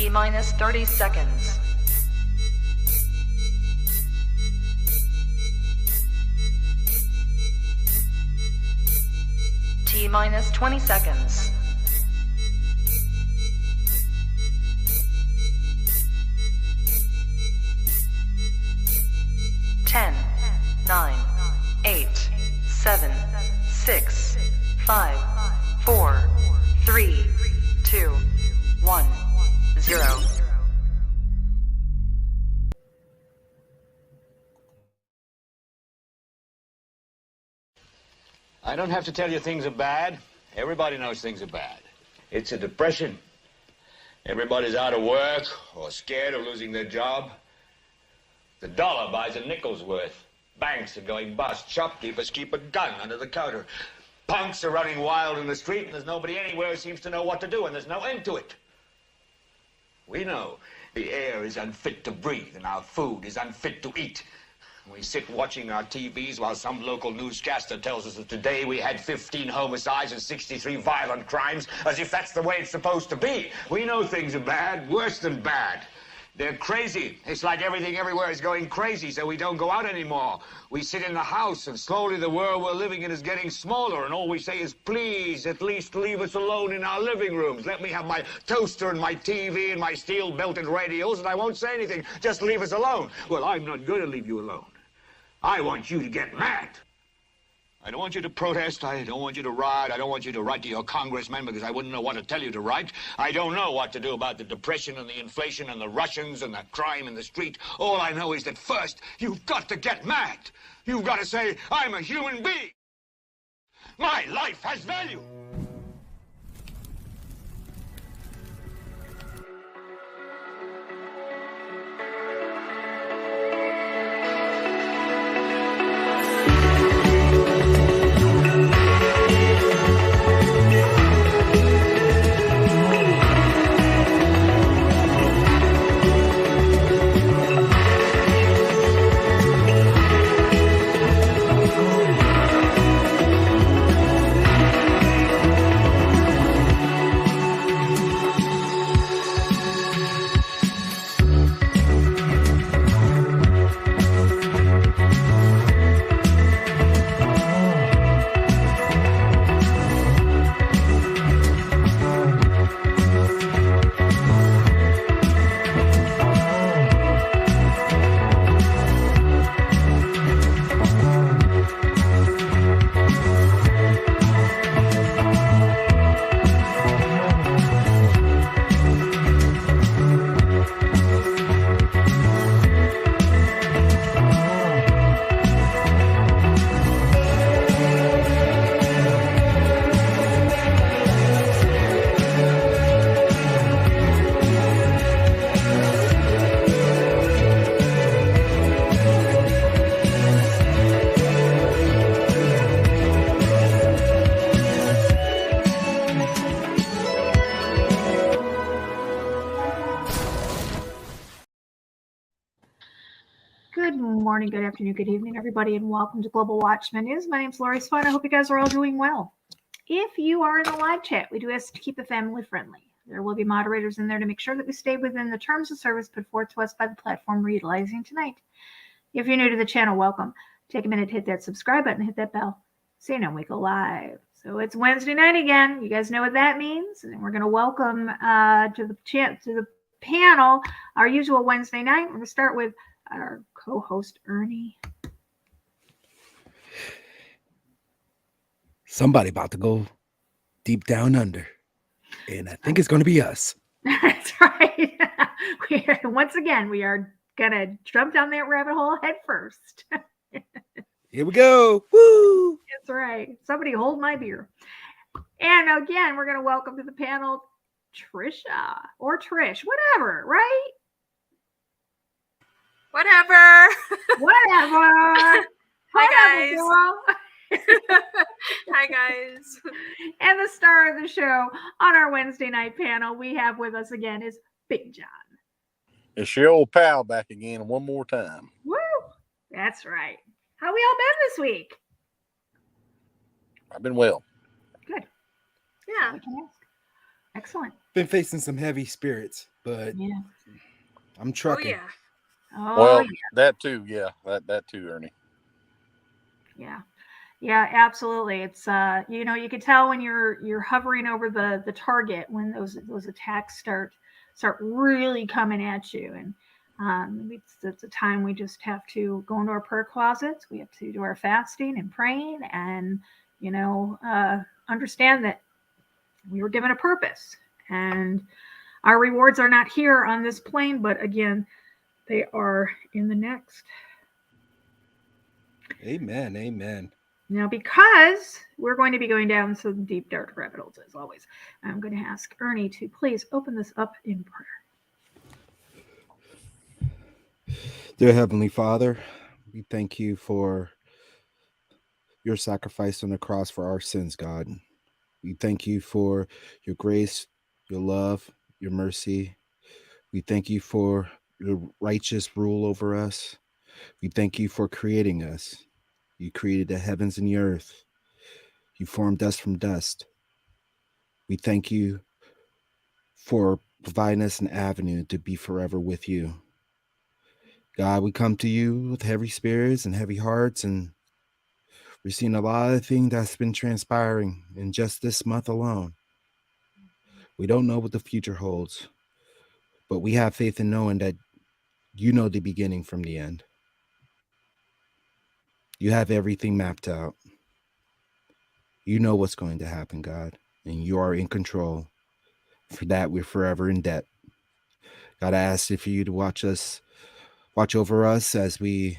T-minus 30 seconds. T-minus 20 seconds. 10, 9, 8, 7, 6, 5, 4, 3, 2, 1, 0. I don't have to tell you things are bad. Everybody knows things are bad. It's a depression. Everybody's out of work or scared of losing their job. The dollar buys a nickel's worth. Banks are going bust. Shopkeepers keep a gun under the counter. Punks are running wild in the street, and there's nobody anywhere who seems to know what to do, and there's no end to it. We know the air is unfit to breathe, and our food is unfit to eat. We sit watching our TVs while some local newscaster tells us that today we had 15 homicides and 63 violent crimes, as if that's the way it's supposed to be. We know things are bad, worse than bad. They're crazy. It's like everything everywhere is going crazy, so we don't go out anymore. We sit in the house, and slowly the world we're living in is getting smaller, and all we say is, please, at least leave us alone in our living rooms. Let me have my toaster and my TV and my steel-belted radios, and I won't say anything. Just leave us alone. Well, I'm not going to leave you alone. I want you to get mad. I don't want you to protest. I don't want you to riot. I don't want you to write to your congressman because I wouldn't know what to tell you to write. I don't know what to do about the depression and the inflation and the Russians and the crime in the street. All I know is that first, you've got to get mad. You've got to say, I'm a human being. My life has value. Good afternoon, good evening, everybody, and welcome to Global Watchman News. My name is Lori Spine. I hope you guys are all doing well. If you are in the live chat, we do ask to keep it family friendly. There will be moderators in there to make sure that we stay within the terms of service put forth to us by the platform we're utilizing tonight. If you're new to the channel, welcome. Take a minute to hit that subscribe button, hit that bell, so you know we go live. So it's Wednesday night again. You guys know what that means, and we're going to welcome to the panel our usual Wednesday night. We're going to start with our co-host Ernie. Somebody about to go deep down under, and I think it's going to be us. That's right. Once again, we are going to jump down that rabbit hole head first. Here we go. Woo! That's right. Somebody hold my beer. And again, we're going to welcome to the panel Trisha or Trish, whatever, right? Whatever. Hi, guys. Hi, guys. And the star of the show on our Wednesday night panel we have with us again is Big John. It's your old pal back again one more time. Woo! That's right. How we all been this week? I've been well. Good. Yeah. Excellent. been facing some heavy spirits, but Yeah. I'm Oh trucking. yeah. Oh, Well, yeah. that too. Yeah, that too, Ernie. Yeah. Yeah, absolutely. It's you can tell when you're hovering over the target when those attacks start really coming at you, and it's a time we just have to go into our prayer closets. We have to do our fasting and praying, and understand that we were given a purpose, and our rewards are not here on this plane, but again, they are in the next. Amen. Amen. Now, because we're going to be going down some deep, dark rabbit holes, as always, I'm going to ask Ernie to please open this up in prayer. Dear Heavenly Father, we thank you for your sacrifice on the cross for our sins, God. We thank you for your grace, your love, your mercy. We thank you for your righteous rule over us. We thank you for creating us. You created the heavens and the earth. You formed us from dust. We thank you for providing us an avenue to be forever with you. God, we come to you with heavy spirits and heavy hearts, and we're seeing a lot of things that's been transpiring in just this month alone. We don't know what the future holds, but we have faith in knowing that you know the beginning from the end. You have everything mapped out. You know what's going to happen, God, and you are in control. For that, we're forever in debt. God, I ask for you to watch over us as we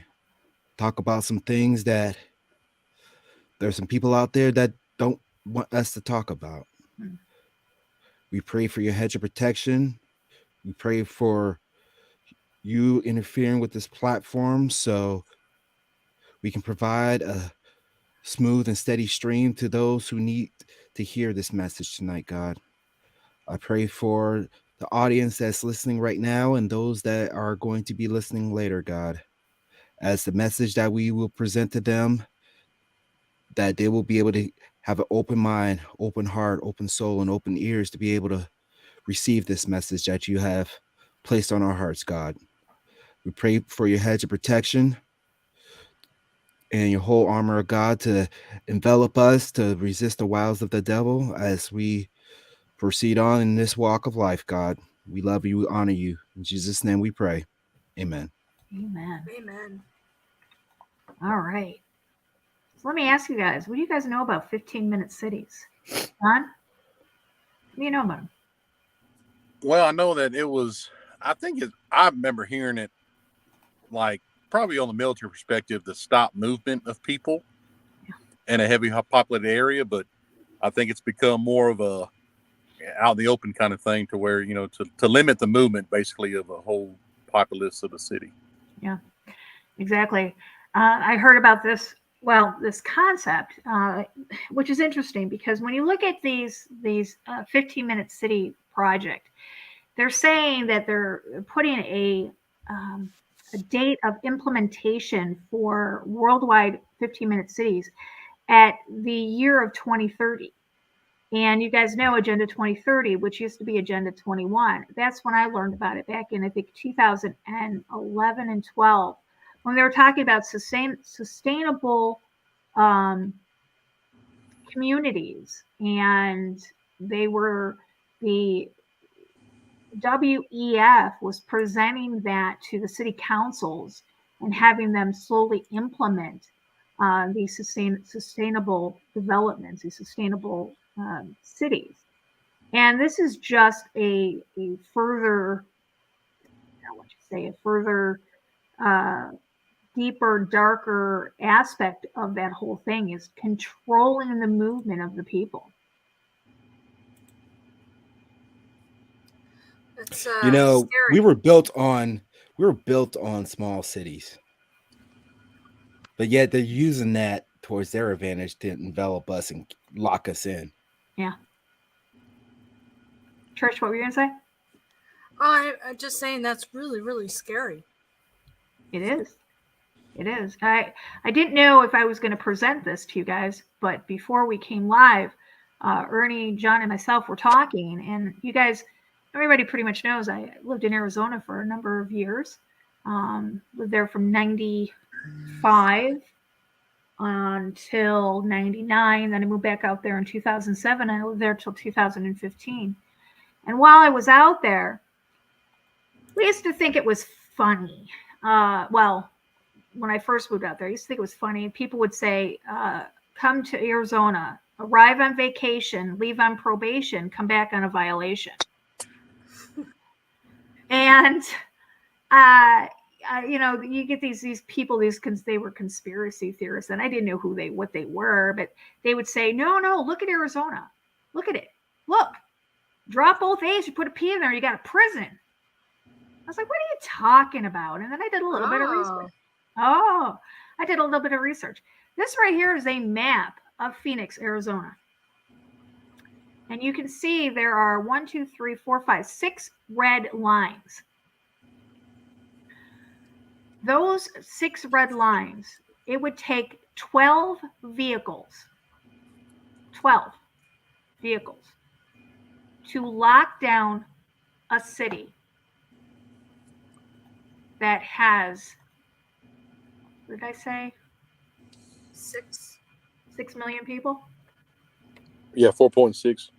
talk about some things that there's some people out there that don't want us to talk about. We pray for your hedge of protection. We pray for you interfering with this platform so we can provide a smooth and steady stream to those who need to hear this message tonight, God. I pray for the audience that's listening right now and those that are going to be listening later, God, as the message that we will present to them, that they will be able to have an open mind, open heart, open soul, and open ears to be able to receive this message that you have placed on our hearts, God. We pray for your hedge of protection and your whole armor of God to envelop us to resist the wiles of the devil as we proceed on in this walk of life, God. We love you, we honor you. In Jesus' name we pray. Amen. Amen. Amen. All right. So let me ask you guys, what do you guys know about 15-minute cities? John? What do you know about them? Well, I know that it was. I remember hearing it, like probably on the military perspective, the stop movement of people in a heavy populated area. But I think it's become more of a out in the open kind of thing, to where to limit the movement basically of a whole populace of the city. Yeah, exactly. I heard about this. Well, this concept, which is interesting because when you look at these 15-minute city project, they're saying that they're putting a date of implementation for worldwide 15-minute cities at the year of 2030. And you guys know Agenda 2030, which used to be Agenda 21. That's when I learned about it back in, I think, 2011 and 12, when they were talking about sustainable communities. And the WEF was presenting that to the city councils and having them slowly implement these sustainable developments, these sustainable cities. And this is just a further, a further deeper, darker aspect of that whole thing is controlling the movement of the people. It's Scary. we were built on small cities, but yet they're using that towards their advantage to envelop us and lock us in. Yeah. Trish, what were you gonna say? I'm just saying that's really, really scary. It is. It is. I didn't know if I was going to present this to you guys, but before we came live, Ernie, John, and myself were talking, and you guys, everybody pretty much knows I lived in Arizona for a number of years. Lived there from 95 until 99. Then I moved back out there in 2007. I lived there till 2015. And while I was out there, we used to think it was funny. Well, when I first moved out there, I used to think it was funny. People would say, come to Arizona, arrive on vacation, leave on probation, come back on a violation. And, you get these people, they were conspiracy theorists, and I didn't know what they were, but they would say, no, look at Arizona. Look at it. Look, drop both A's, you put a P in there, you got a prison. I was like, what are you talking about? And then I did a little bit of research. I did a little bit of research. This right here is a map of Phoenix, Arizona. And you can see there are 6 red lines. Those 6 red lines, it would take 12 vehicles to lock down a city that has, what did I say? 6 million people? Yeah, 4.6.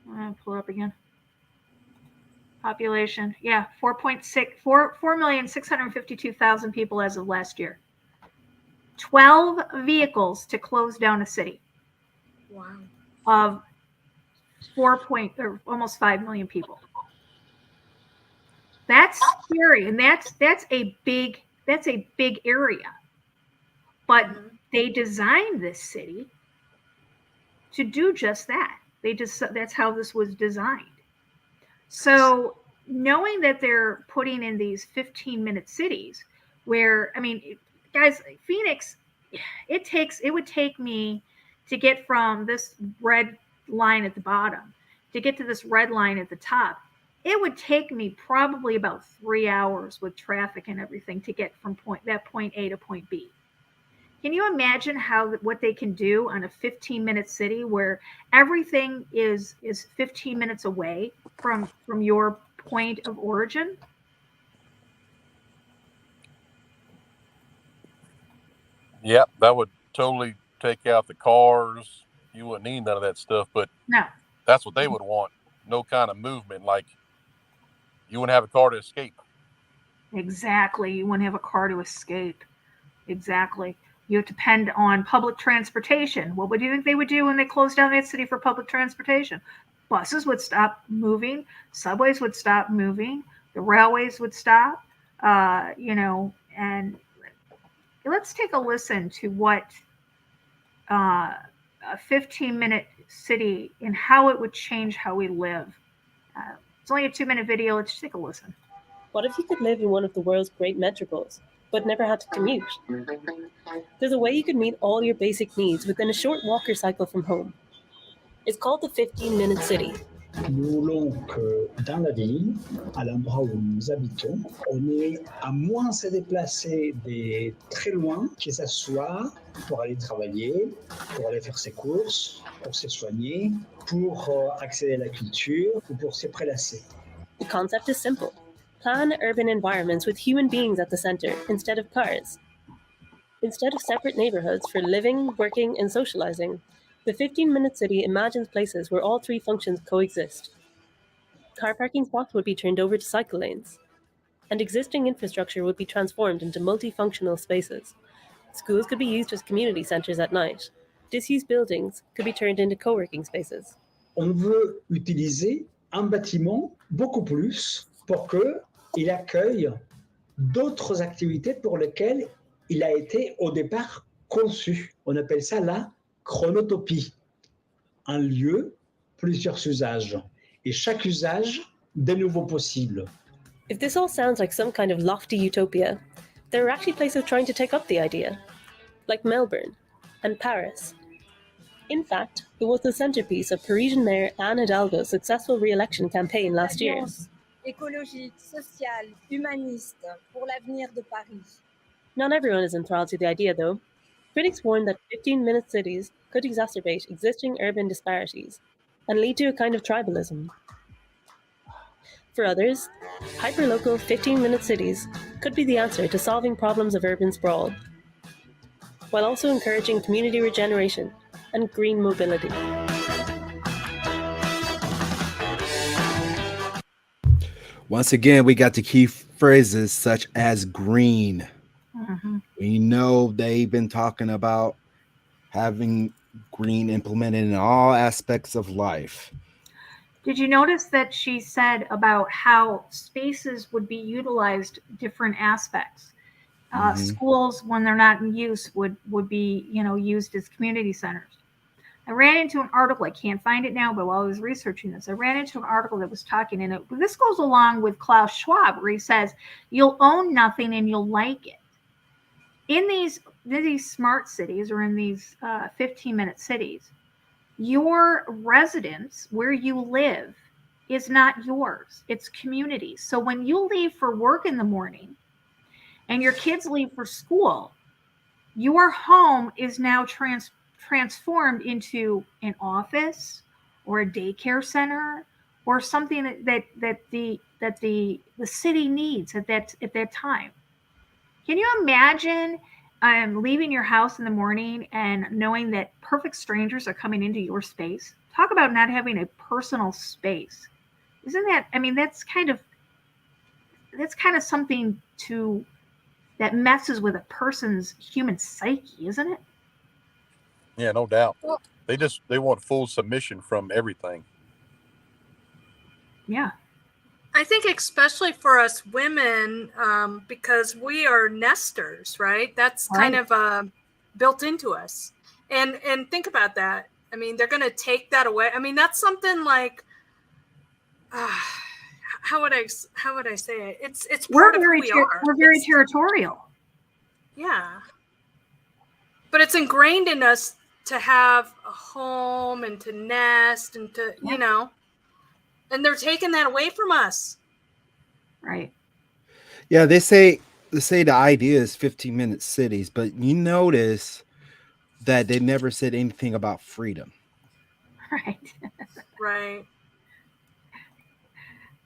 I'm going to pull it up again. Population, yeah, 4,652,000 people as of last year. 12 vehicles to close down a city. Wow. Of almost 5 million people. That's scary, and that's a big area. But they designed this city to do just that. That's how this was designed. So knowing that they're putting in these 15-minute cities where, I mean, guys, Phoenix, it would take me to get from this red line at the bottom to get to this red line at the top. It would take me probably about 3 hours with traffic and everything to get from point A to point B. Can you imagine what they can do on a 15-minute city where everything is 15 minutes away from your point of origin? Yeah, that would totally take out the cars. You wouldn't need none of that stuff, but No. That's what they would want. No kind of movement. Like, you wouldn't have a car to escape. Exactly. You wouldn't have a car to escape. Exactly. You depend on public transportation. What would you think they would do when they closed down that city for public transportation? Buses would stop moving. Subways would stop moving. The railways would stop. And let's take a listen to what a 15-minute city and how it would change how we live. It's only a 2-minute video. Let's take a listen. What if you could live in one of the world's great metropoles, but never had to commute? There's a way you could meet all your basic needs within a short walker cycle from home. It's called the 15-minute city. Nous voulons que dans la ville, à l'endroit où nous habitons, on ait à moins se déplacer de très loin, que ce soit pour aller travailler, pour aller faire ses courses, pour se soigner, pour accéder à la culture ou pour se prélasser. The concept is simple. Plan urban environments with human beings at the center instead of cars. Instead of separate neighborhoods for living, working, and socializing, the 15-minute city imagines places where all 3 functions coexist. Car parking spots would be turned over to cycle lanes, and existing infrastructure would be transformed into multifunctional spaces. Schools could be used as community centers at night. Disused buildings could be turned into co-working spaces. On veut utiliser un bâtiment beaucoup plus pour qu'il accueille d'autres activités pour lesquelles il a été au départ conçu. On appelle ça la chronotopie. Un lieu, plusieurs usages. Et chaque usage, de nouveau possible. If this all sounds like some kind of lofty utopia, there are actually places trying to take up the idea, like Melbourne and Paris. In fact, it was the centerpiece of Parisian Mayor Anne Hidalgo's successful re-election campaign last year. Écologique, sociale, humaniste pour l'avenir de Paris. Not everyone is enthralled to the idea, though. Critics warn that 15-minute cities could exacerbate existing urban disparities and lead to a kind of tribalism. For others, hyperlocal 15-minute cities could be the answer to solving problems of urban sprawl, while also encouraging community regeneration and green mobility. Once again, we got the key phrases such as green. Mhm. We know they've been talking about having green implemented in all aspects of life. Did you notice that she said about how spaces would be utilized different aspects? Schools, when they're not in use, would be used as community centers. I ran into an article. I can't find it now, but while I was researching this, I ran into an article that was talking, and this goes along with Klaus Schwab, where he says you'll own nothing and you'll like it. In these smart cities, or in these 15-minute cities, your residence, where you live, is not yours. It's community. So when you leave for work in the morning and your kids leave for school, your home is now transformed into an office or a daycare center or something that the city needs at that time. Can you imagine leaving your house in the morning and knowing that perfect strangers are coming into your space? Talk about not having a personal space. Isn't that? I mean, that's kind of something that messes with a person's human psyche, isn't it? Yeah, no doubt. They want full submission from everything. Yeah. I think especially for us women, because we are nesters, right? That's kind of built into us. And think about that. I mean, they're going to take that away. I mean, that's something like, how would I say it? It's part of who we are. We're very territorial. Yeah. But it's ingrained in us to have a home and to nest and to, and they're taking that away from us. Right. Yeah, they say the idea is 15-minute cities, but you notice that they never said anything about freedom. Right. Right.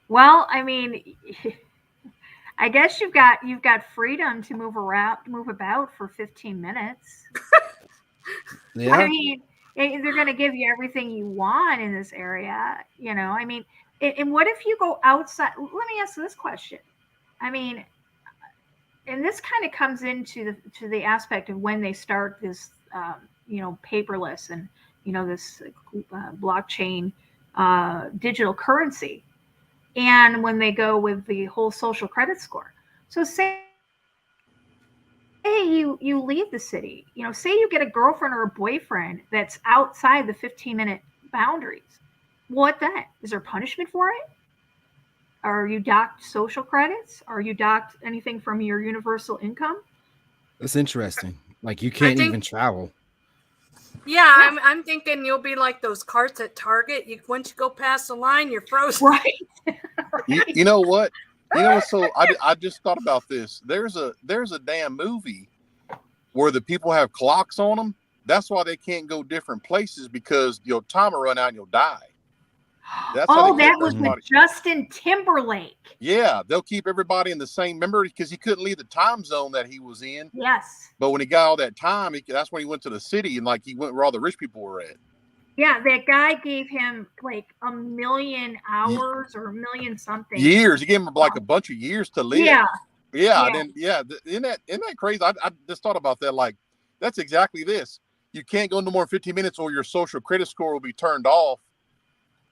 Well, I mean, I guess you've got freedom to move about for 15 minutes. Yeah. I mean, they're going to give you everything you want in this area, I mean, and what if you go outside? Let me ask this question. I mean, and this kind of comes into the aspect of when they start this, paperless and, this blockchain digital currency. And when they go with the whole social credit score. So say you leave the city, say you get a girlfriend or a boyfriend that's outside the 15-minute boundaries. What then? Is there punishment for it? Are you docked social credits? Are you docked anything from your universal income? That's interesting. Like you can't even travel. Yeah, I'm thinking you'll be like those carts at Target. Once you go past the line, you're frozen. Right. Right. You know what? So I just thought about this. There's a damn movie where the people have clocks on them. That's why they can't go different places, because your time will run out and you'll die. That was with Justin Timberlake. Yeah, they'll keep everybody in the same. Remember, because he couldn't leave the time zone that he was in. Yes. But when he got all that time, that's when he went to the city, and he went where all the rich people were at. Yeah, that guy gave him like 1 million hours or 1 million something. Years. He gave him like a bunch of years to live. Yeah. Yeah. And then, isn't that crazy? I just thought about that. Like, that's exactly this. You can't go no more than 15 minutes or your social credit score will be turned off.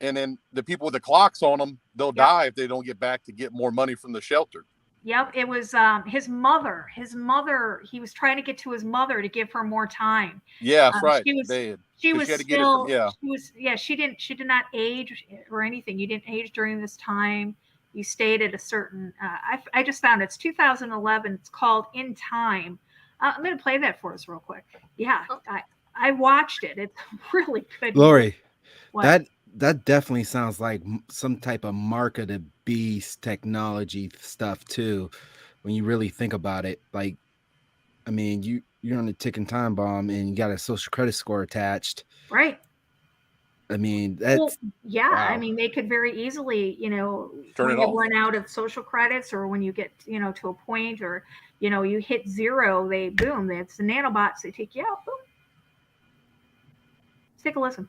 And then the people with the clocks on them, they'll die if they don't get back to get more money from the shelter. Yep. It was his mother. He was trying to get to his mother to give her more time. Yeah, that's right. She did not age or anything. You didn't age during this time. You stayed at a certain, I just found it's 2011. It's called In Time. I'm going to play that for us real quick. Yeah. I watched it. It's really good. Lori, that definitely sounds like some type of mark of the beast technology stuff too. When you really think about it, like, I mean, you you're on a ticking time bomb and you got a social credit score attached. Right. I mean, that's Well, yeah. wow. I mean, they could very easily, Turn when it you off. run out of social credits, or when you get, to a point, or you hit zero, boom, it's the nanobots. They take you out. Boom. Let's take a listen.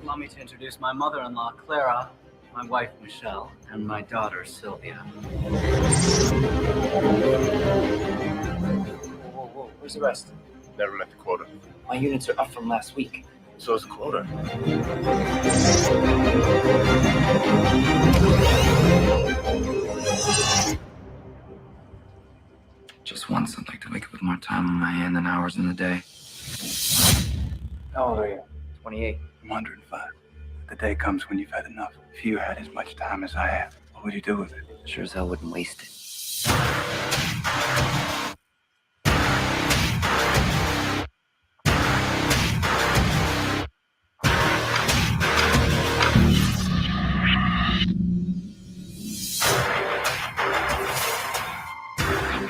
Allow me to introduce my mother-in-law, Clara, my wife, Michelle, and my daughter, Sylvia. Whoa, where's the rest? Never met the quota. My units are up from last week. So is the quota. Just once, I'd like to wake up with more time on my hand than hours in the day. How old are you? 28. I'm 105. The day comes when you've had enough. If you had as much time as I have, what would you do with it? Sure as hell wouldn't waste it.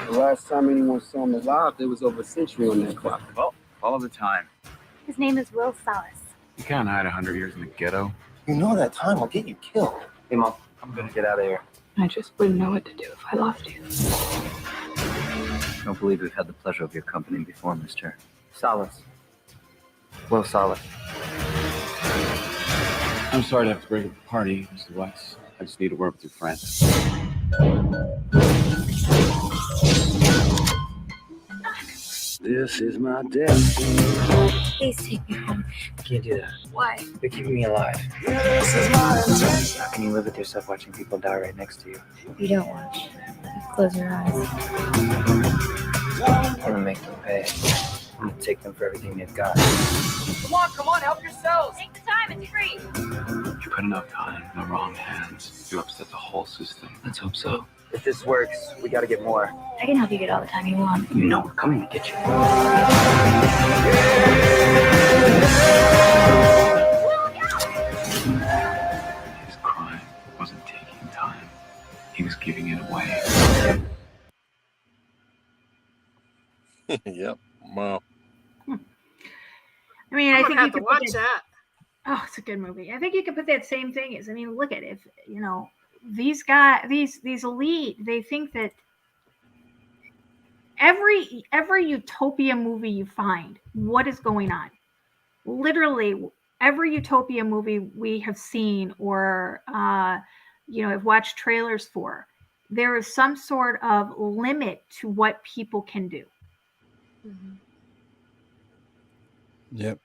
The last time anyone saw him alive, there was over a century on that clock. Well, all of the time. His name is Will Salas. You can't hide 100 years in the ghetto. You know that time will get you killed. Hey, Mom, I'm gonna get out of here. I just wouldn't know what to do if I lost you. I don't believe we've had the pleasure of your company before, Mr. Salas. Will Salas. I'm sorry to have to break up the party, Mr. Weiss. I just need to work with your friends. This is my destiny. Please take me home. I can't do that. Why? You're keeping me alive. How can you live with yourself watching people die right next to you? You don't watch. Close your eyes. I'm gonna make them pay. I'm gonna take them for everything they've got. Come on, help yourselves. Take the time, it's free. You put enough time in the wrong hands, you upset the whole system. Let's hope so. If this works, we gotta get more. I can help you get all the time you want. You know we're coming to get you. His crime wasn't taking time. He was giving it away. Yep. Wow. I mean, I think you have to could watch that. Oh, it's a good movie. I think you could put that same thing as, look at, if, these guys, these elite, they think that every utopia movie you find, what is going on? Literally every utopia movie we have seen or have watched trailers for, there is some sort of limit to what people can do. Mm-hmm. Yep.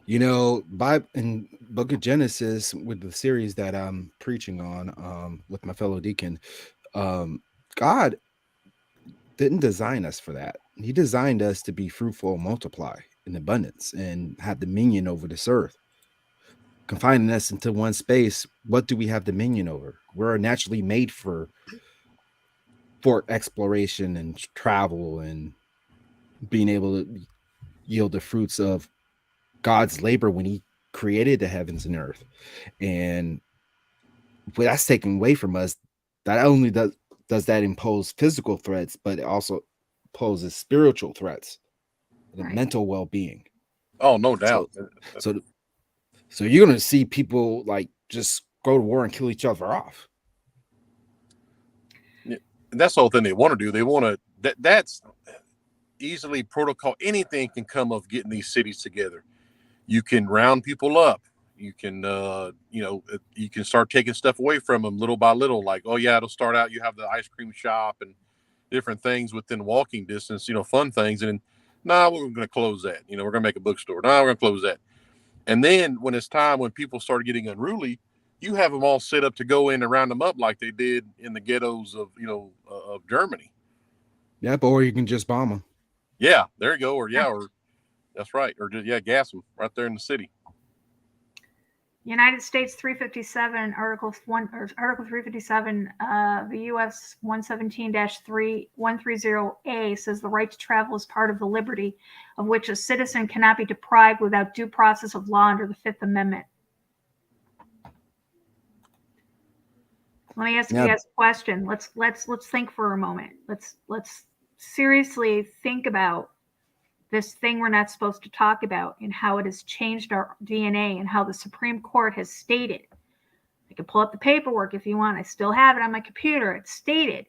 In Book of Genesis, with the series that I'm preaching on with my fellow deacon, God didn't design us for that. He designed us to be fruitful, multiply in abundance, and have dominion over this earth. Confining us into one space, what do we have dominion over? We're naturally made for exploration and travel and being able to yield the fruits of God's labor when he created the heavens and earth. And when that's taken away from us, not only does that impose physical threats, but it also poses spiritual threats, the mental well-being. Oh, no doubt. So you're going to see people like just go to war and kill each other off. Yeah. That's the whole thing they want to do. They want to, that's easily protocol. Anything can come of getting these cities together. You can round people up. You can, you can start taking stuff away from them little by little. Like, oh yeah, it'll start out. You have the ice cream shop and different things within walking distance, fun things. And we're going to close that. We're going to make a bookstore. We're going to close that. And then when it's time, when people start getting unruly, you have them all set up to go in and round them up like they did in the ghettos of, of Germany. Yeah, or you can just bomb them. Yeah, there you go. Or that's right. Or just, gas them right there in the city. United States 357, Article 357, the U.S. 117-3130A says the right to travel is part of the liberty of which a citizen cannot be deprived without due process of law under the Fifth Amendment. Let me ask you guys a question. Let's think for a moment. Let's seriously think about this thing we're not supposed to talk about and how it has changed our DNA and how the Supreme Court has stated. I can pull up the paperwork if you want. I still have it on my computer. It's stated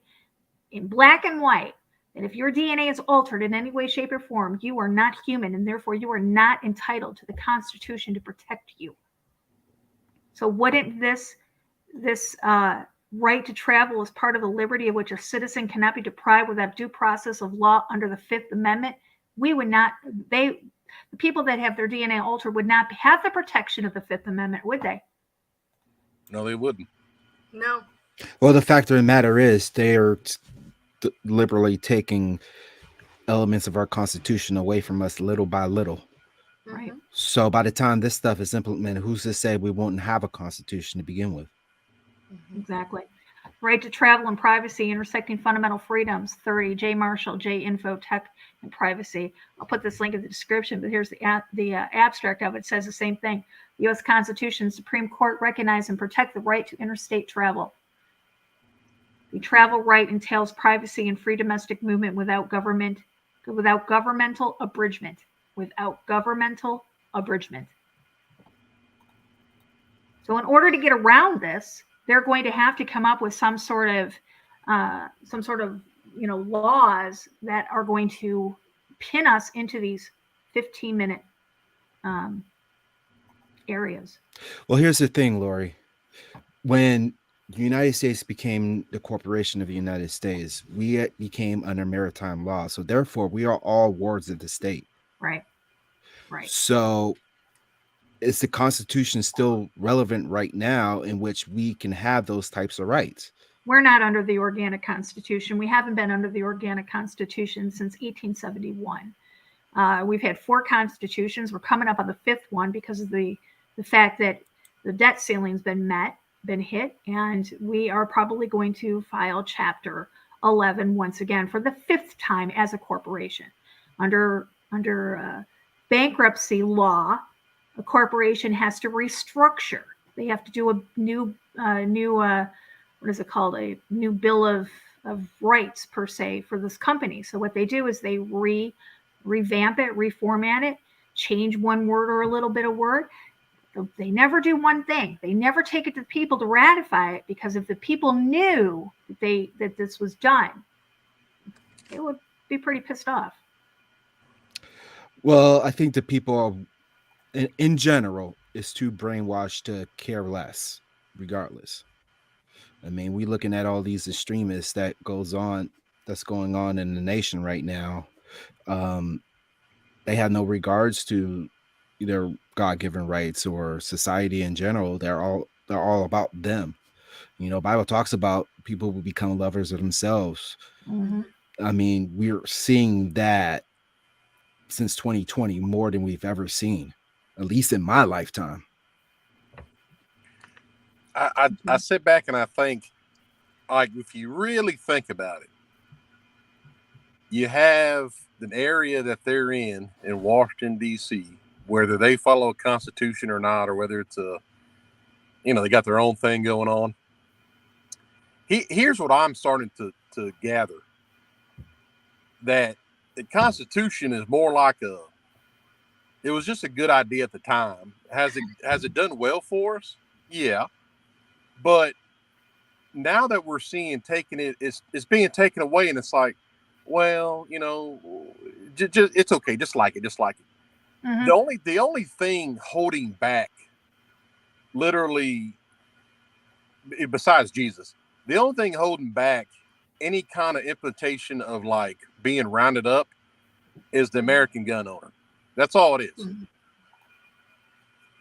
in black and white that if your DNA is altered in any way, shape, or form, you are not human, and therefore you are not entitled to the Constitution to protect you. So wouldn't this right to travel as part of the liberty of which a citizen cannot be deprived without due process of law under the Fifth Amendment? We would not, the people that have their DNA altered would not have the protection of the Fifth Amendment, would they? No, they wouldn't. No. Well, the fact of the matter is they are liberally taking elements of our Constitution away from us little by little. Right. So by the time this stuff is implemented, who's to say we won't have a Constitution to begin with? Exactly. Right to travel and privacy, intersecting fundamental freedoms, 30, J. Marshall, J. Info, Tech, and Privacy. I'll put this link in the description, but here's the abstract of it. It says the same thing. The U.S. Constitution, Supreme Court recognize and protect the right to interstate travel. The travel right entails privacy and free domestic movement without governmental abridgment. Without governmental abridgment. So in order to get around this, they're going to have to come up with some sort of laws that are going to pin us into these 15-minute areas. Well, here's the thing, Lori. When the United States became the corporation of the United States, we became under maritime law. So therefore, we are all wards of the state. Right. Right. So is the Constitution still relevant right now in which we can have those types of rights? We're not under the Organic Constitution. We haven't been under the Organic Constitution since 1871. We've had 4 constitutions. We're coming up on the 5th one because of the fact that the debt ceiling's been hit, and we are probably going to file Chapter 11 once again for the 5th time as a corporation. Under bankruptcy law, a corporation has to restructure. They have to do a new what is it called? A new bill of rights per se for this company. So what they do is they revamp it, reformat it, change one word or a little bit of word. They never do one thing. They never take it to the people to ratify it, because if the people knew that this was done, they would be pretty pissed off. Well, I think the people in general is too brainwashed to care less, regardless. I mean, we looking at all these extremists that's going on in the nation right now. They have no regards to their God-given rights or society in general. They're all about them. You know, Bible talks about people will become lovers of themselves. Mm-hmm. I mean, we're seeing that since 2020 more than we've ever seen, at least in my lifetime. I sit back and I think, like, if you really think about it, you have an area that they're in Washington, D.C., whether they follow a constitution or not, or whether it's they got their own thing going on. Here's what I'm starting to gather, that the Constitution is more like it was just a good idea at the time. Has it done well for us? Yeah. But now that we're seeing it's being taken away, and it's like, well, just it's okay, just like it. Mm-hmm. The only thing holding back, literally, besides Jesus, the only thing holding back any kind of implication of like being rounded up is the American gun owner. That's all it is. Mm-hmm.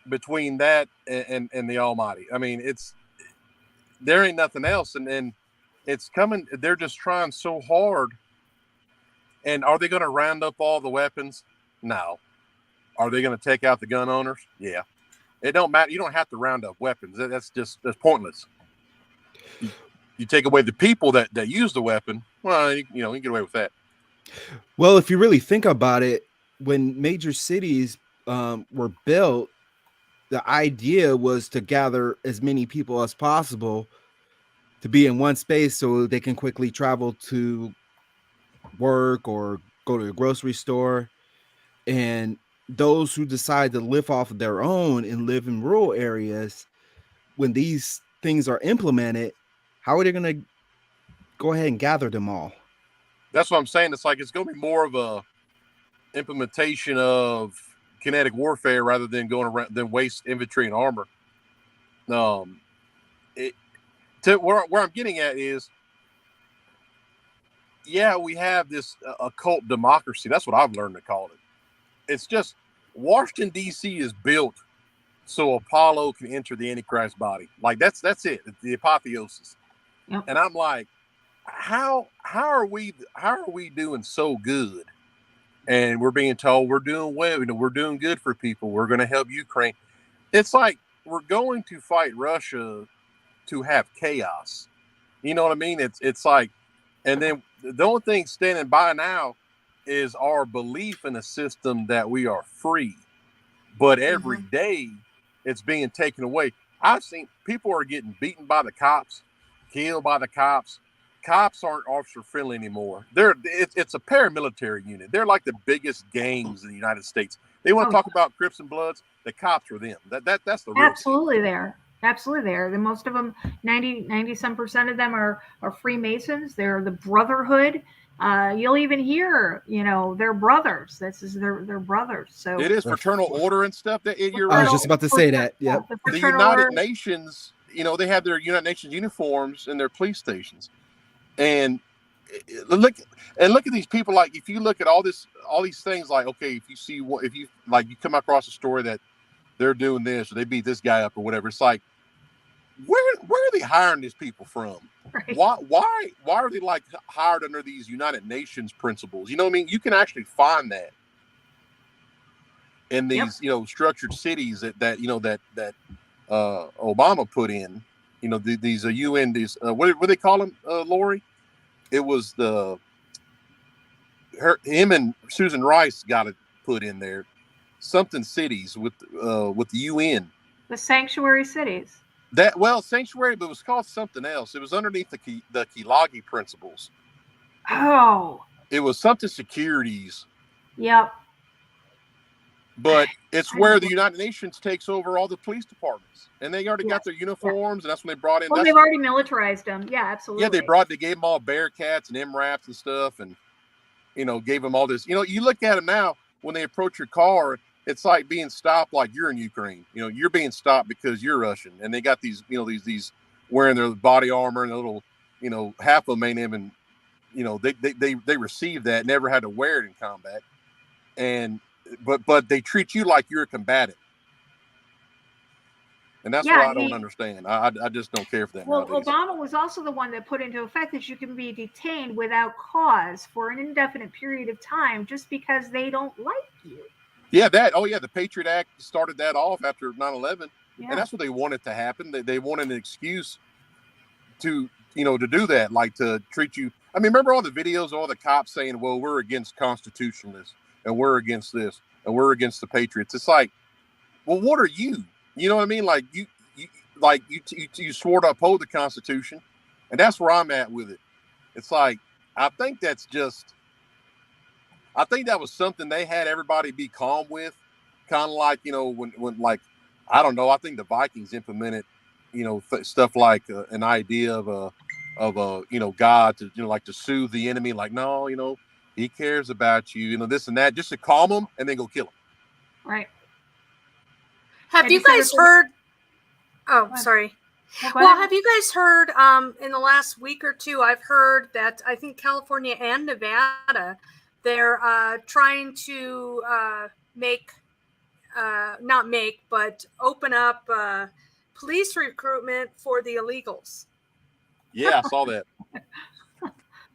Between that and the Almighty, I mean, there ain't nothing else, and it's coming. They're just trying so hard. And are they going to round up all the weapons? No. Are they going to take out the gun owners? Yeah. It don't matter. You don't have to round up weapons. That's pointless. You take away the people that use the weapon. Well, you can get away with that. Well, if you really think about it, when major cities were built, the idea was to gather as many people as possible to be in one space so they can quickly travel to work or go to the grocery store. And those who decide to live off of their own and live in rural areas, when these things are implemented, how are they going to go ahead and gather them all? That's what I'm saying. It's like it's going to be more of a implementation of kinetic warfare rather than going around than waste infantry and armor. Where I'm getting at is, yeah, we have this occult democracy. That's what I've learned to call it. It's just Washington D.C. is built so Apollo can enter the Antichrist body. Like that's it. The apotheosis. Yep. And I'm like, how are we doing so good? And we're being told we're doing well. We're doing good for people. We're going to help Ukraine. It's like we're going to fight Russia to have chaos. You know what I mean? It's like, and then the only thing standing by now is our belief in a system that we are free. But every day it's being taken away. I've seen people are getting beaten by the cops, killed by the cops. Cops aren't officer friendly anymore. It's a paramilitary unit. They're like the biggest gangs in the United States. They want to talk about Crips and Bloods. The cops are them. That's the real absolutely thing. Absolutely there. The most of them, 90 some percent of them are Freemasons. They're the Brotherhood. You'll even hear, they're brothers. This is their brothers. So it is fraternal order and stuff. You're I was just about to say that. Yeah. The United Nations, they have their United Nations uniforms in their police stations. And look at these people. Like, if you look at all these things, like, okay, if you come across a story that they're doing this or they beat this guy up or whatever, it's like, where are they hiring these people from? Right. Why are they like hired under these United Nations principles? You know what I mean? You can actually find that in these structured cities that Obama put in. These UN, what do they call them, Lori? It was him and Susan Rice got it put in there. Something cities with the UN. The sanctuary cities. Sanctuary, but it was called something else. It was underneath the Kilagi principles. Oh. It was something securities. Yep. But it's where the United Nations takes over all the police departments, and they already got their uniforms, and that's when they brought in. Well, they've already militarized them. Yeah, absolutely. Yeah, they gave them all Bearcats and MRAPs and stuff, and gave them all this. You look at them now when they approach your car, it's like being stopped like you're in Ukraine. You're being stopped because you're Russian, and they got these these wearing their body armor and a little half of them ain't even they received that, never had to wear it in combat, and. But they treat you like you're a combatant, and that's what I don't understand. I just don't care for that. Well, nowadays. Obama was also the one that put into effect that you can be detained without cause for an indefinite period of time just because they don't like you. Yeah, the Patriot Act started that off after 9/11, and that's what they wanted to happen. They wanted an excuse to do that, like to treat you. I mean, remember all the videos of all the cops saying, "Well, we're against constitutionalists." And we're against this, and we're against the Patriots. It's like, well, what are you? You know what I mean? Like you swore to uphold the Constitution, and that's where I'm at with it. It's like I think that was something they had everybody be calm with, kind of like when like I don't know. I think the Vikings implemented stuff like an idea of a God to like to soothe the enemy. Like no, he cares about you, this and that, just to calm them and then go kill them. Right. Have you guys heard? Oh, sorry. Well, have you guys heard in the last week or two, I've heard that I think California and Nevada, they're trying to open up police recruitment for the illegals. Yeah, I saw that.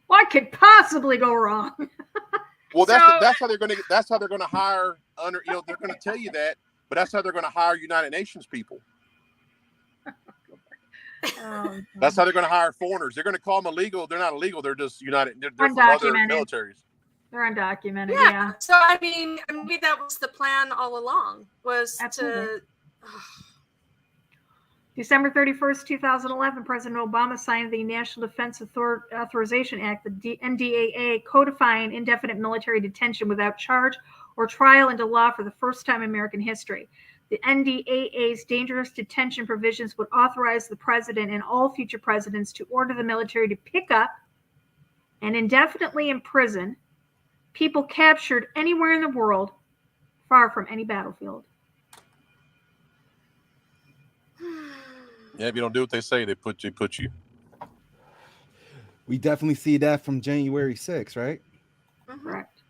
What could possibly go wrong? Well, that's how they're going to hire under. They're going to tell you that But that's how they're going to hire United Nations people. That's how they're going to hire foreigners. They're going to call them illegal. They're not illegal. They're just United. They're from other militaries. They're undocumented. Yeah. Yeah. So I mean, maybe that was the plan all along. Was Absolutely. to. December 31st, 2011, President Obama signed the National Defense Authorization Act, the NDAA, codifying indefinite military detention without charge or trial into law for the first time in American history. The NDAA's dangerous detention provisions would authorize the president and all future presidents to order the military to pick up and indefinitely imprison people captured anywhere in the world far from any battlefield. Yeah, if you don't do what they say, they put you. We definitely see that from January 6th, right? Correct.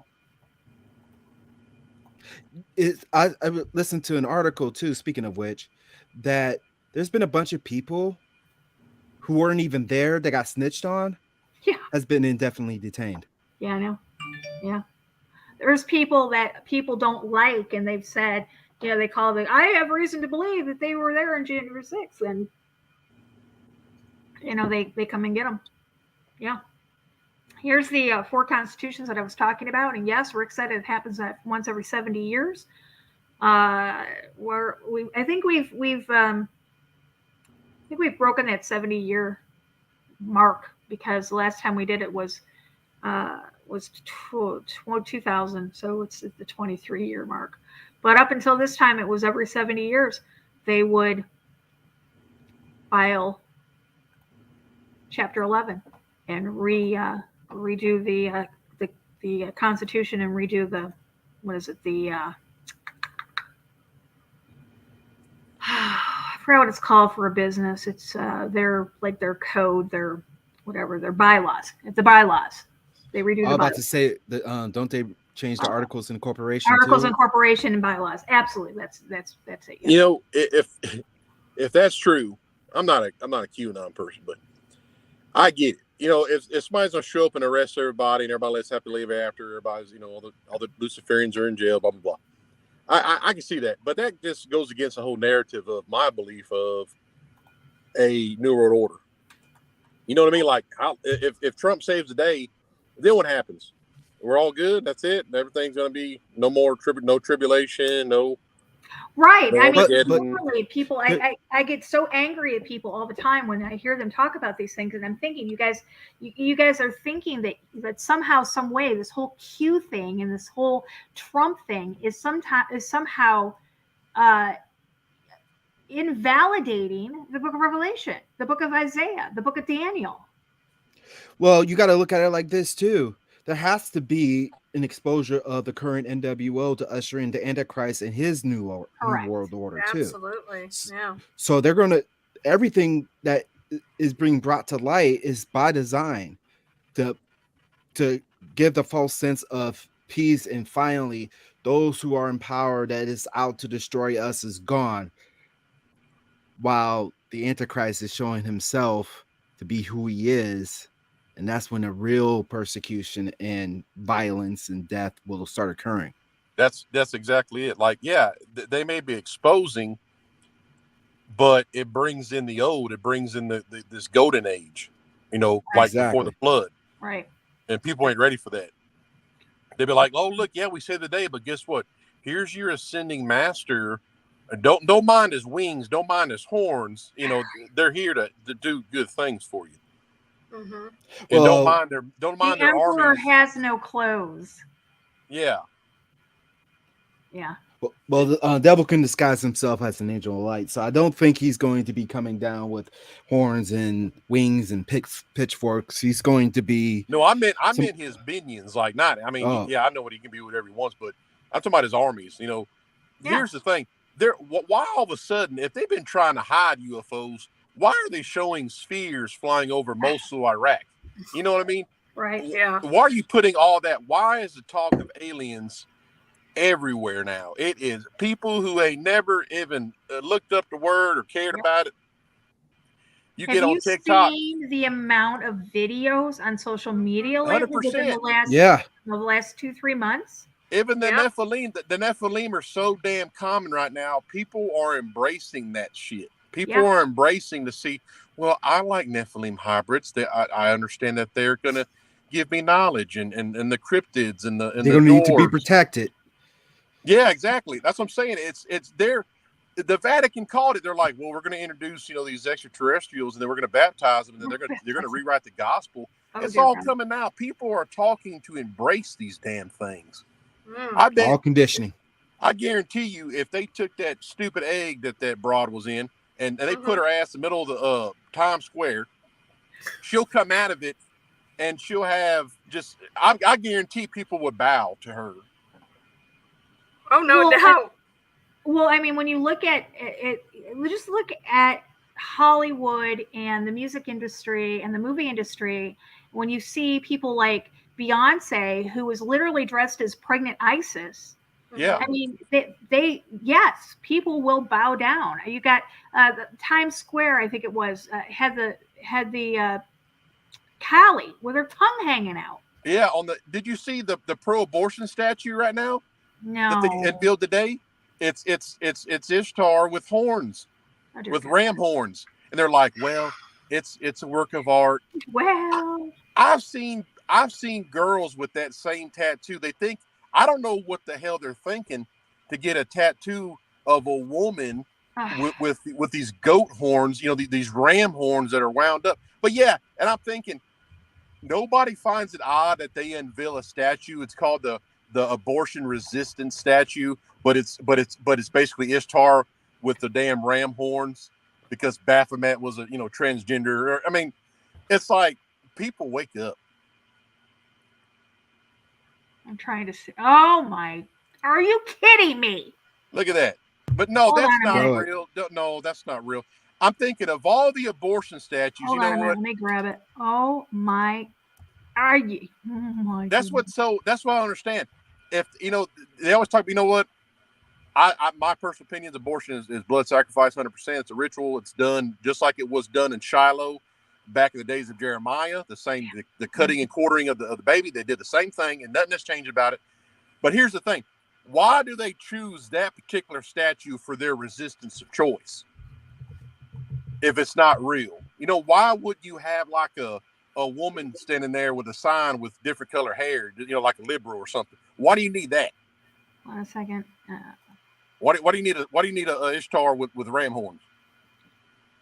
I listened to an article too, speaking of which, that there's been a bunch of people who weren't even there that got snitched on. Yeah. Has been indefinitely detained. Yeah, I know. Yeah. There's people that people don't like, and they've said, you know, they call it, I have reason to believe that they were there on January 6th. And, you know, they come and get them. Yeah. Here's the 4 constitutions that I was talking about. And yes, Rick said it happens once every 70 years. I think we've broken that 70-year mark, because the last time we did it was 2000. So it's the 23-year mark. But up until this time, it was every 70 years they would file Chapter 11 and redo the Constitution and redo the I forgot what it's called for a business. It's their code, their bylaws. It's the bylaws. They redo the bylaws. I was about to say that don't they change the articles in incorporation? Articles of incorporation and bylaws. Absolutely. That's it. Yeah. You know, if that's true, I'm not a QAnon person, but I get it. You know, if somebody's gonna show up and arrest everybody and everybody lets happily live after, everybody's, you know, all the Luciferians are in jail, blah blah blah. I can see that, but that just goes against the whole narrative of my belief of a New World Order. You know what I mean? Like, if Trump saves the day, then what happens? We're all good. That's it. Everything's going to be no more no tribulation, no. Right. No, I mean, literally, people. I get so angry at people all the time when I hear them talk about these things, and I'm thinking, you guys are thinking that somehow, some way, this whole Q thing and this whole Trump thing is somehow invalidating the Book of Revelation, the Book of Isaiah, the Book of Daniel. Well, you got to look at it like this too. There has to be an exposure of the current NWO to usher in the Antichrist and his new world order too. Absolutely, yeah. So they're going to, everything that is being brought to light is by design to give the false sense of peace, and finally those who are in power that is out to destroy us is gone, while the Antichrist is showing himself to be who he is. And that's when the real persecution and violence and death will start occurring. That's exactly it. Like, yeah, they may be exposing, but it brings in the old. It brings in this golden age, you know, like before the flood. Right. And people ain't ready for that. They'd be like, oh, look, yeah, we saved the day, but guess what? Here's your ascending master. Don't mind his wings. Don't mind his horns. You know, they're here to do good things for you. Mm-hmm. And don't mind their Emperor armies. has no clothes. Yeah. Yeah. Well, the devil can disguise himself as an angel of light, so I don't think he's going to be coming down with horns and wings and pitchforks. He's going to be. No, I meant his minions, like not. I mean, yeah, I know what he can be, whatever he wants, but I'm talking about his armies. You know, here's the thing: why all of a sudden, if they've been trying to hide UFOs, why are they showing spheres flying over Mosul, Iraq? You know what I mean? Right. Yeah. Why are you putting all that? Why is the talk of aliens everywhere now? It is people who ain't never even looked up the word or cared about it. Have get on TikTok. Seen the amount of videos on social media lately 100%. within the last 2-3 months? Even the Nephilim are so damn common right now. People are embracing that shit. People are embracing to see, well, I like Nephilim hybrids. I understand that they're going to give me knowledge and the cryptids and they're going to need to be protected. Yeah, exactly. That's what I'm saying. It's there. The Vatican called it. They're like, well, we're going to introduce, these extraterrestrials, and then we're going to baptize them, and then they're going to rewrite the gospel. It's all coming now. People are talking to embrace these damn things. I bet all conditioning. I guarantee you, if they took that stupid egg that broad was in, and they put her ass in the middle of the Times Square, she'll come out of it, and she'll have just. I guarantee people would bow to her. Oh no doubt. Well, I mean, when you look at it, just look at Hollywood and the music industry and the movie industry. When you see people like Beyonce, who was literally dressed as pregnant Isis. Yeah. I mean, they yes, people will bow down. You got the Times Square, I think it was, had the Callie with her tongue hanging out. Yeah. Did you see the pro-abortion statue right now? No. That they unveiled today? It's Ishtar with horns, with ram horns, and they're like, well, it's a work of art. Well, I've seen girls with that same tattoo. They think, I don't know what the hell they're thinking to get a tattoo of a woman with these goat horns, these ram horns that are wound up. But yeah, and I'm thinking, nobody finds it odd that they unveil a statue. It's called the abortion resistance statue, but it's basically Ishtar with the damn ram horns, because Baphomet was a transgender. I mean, it's like, people wake up. I'm trying to see. Oh my! Are you kidding me? Look at that. But no, that's not real. No, that's not real. I'm thinking of all the abortion statues. Hold on a minute, let me grab it. Oh my! Are you? Oh my! That's what I understand. If they always talk. You know what? My personal opinion is abortion is blood sacrifice, 100%. It's a ritual. It's done just like it was done in Shiloh back in the days of Jeremiah. The same, the cutting and quartering of the baby. They did the same thing, and nothing has changed about it. But here's the thing: why do they choose that particular statue for their resistance of choice if it's not real? Why would you have like a woman standing there with a sign with different color hair, like a liberal or something? Why do you need that? One second. Why do you need a Ishtar with ram horns?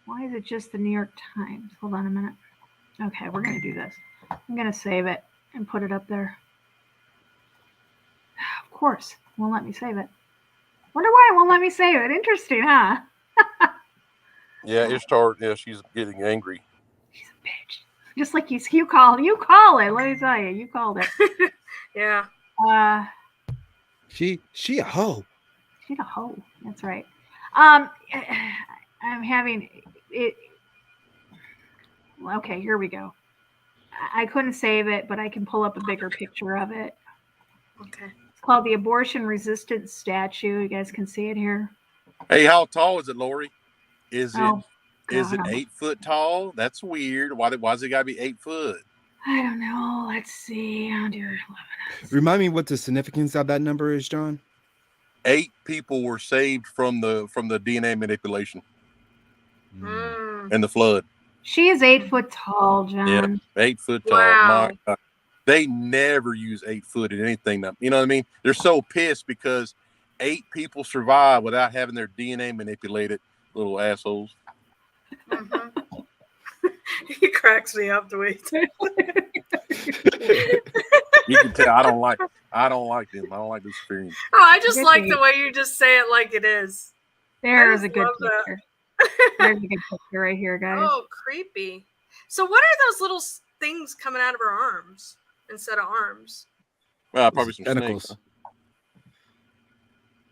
Why is it just the New York Times? Hold on a minute. Okay, we're gonna do this. I'm gonna save it and put it up there. Of course, it won't let me save it. Wonder why it won't let me save it. Interesting, huh? Yeah, Ishtar. Yeah, she's getting angry. She's a bitch. Just like you call it. Let me tell you, you called it. Yeah. She a hoe. She's a hoe. That's right. I'm having it. Okay, here we go. I couldn't save it, but I can pull up a bigger picture of it. Okay. It's called the abortion resistance statue. You guys can see it here. Hey, how tall is it, Lori? Is it 8 foot tall? That's weird. Why's it got to be 8 foot? I don't know. Let's see. Oh, dear. Remind me what the significance of that number is, John. 8 people were saved from the DNA manipulation and the flood. She is 8 foot tall, John. Yeah, 8 foot tall. Wow. My God. They never use 8 foot in anything. You know what I mean? They're so pissed because 8 people survive without having their DNA manipulated. Little assholes. Mm-hmm. He cracks me up the way You can tell I don't like them. I don't like this experience. Oh, I just like the way you just say it like it is. There's a good picture. There's a good picture right here, guys. Oh, creepy. So what are those little things coming out of her arms instead of arms? Well, probably some tentacles. Snakes.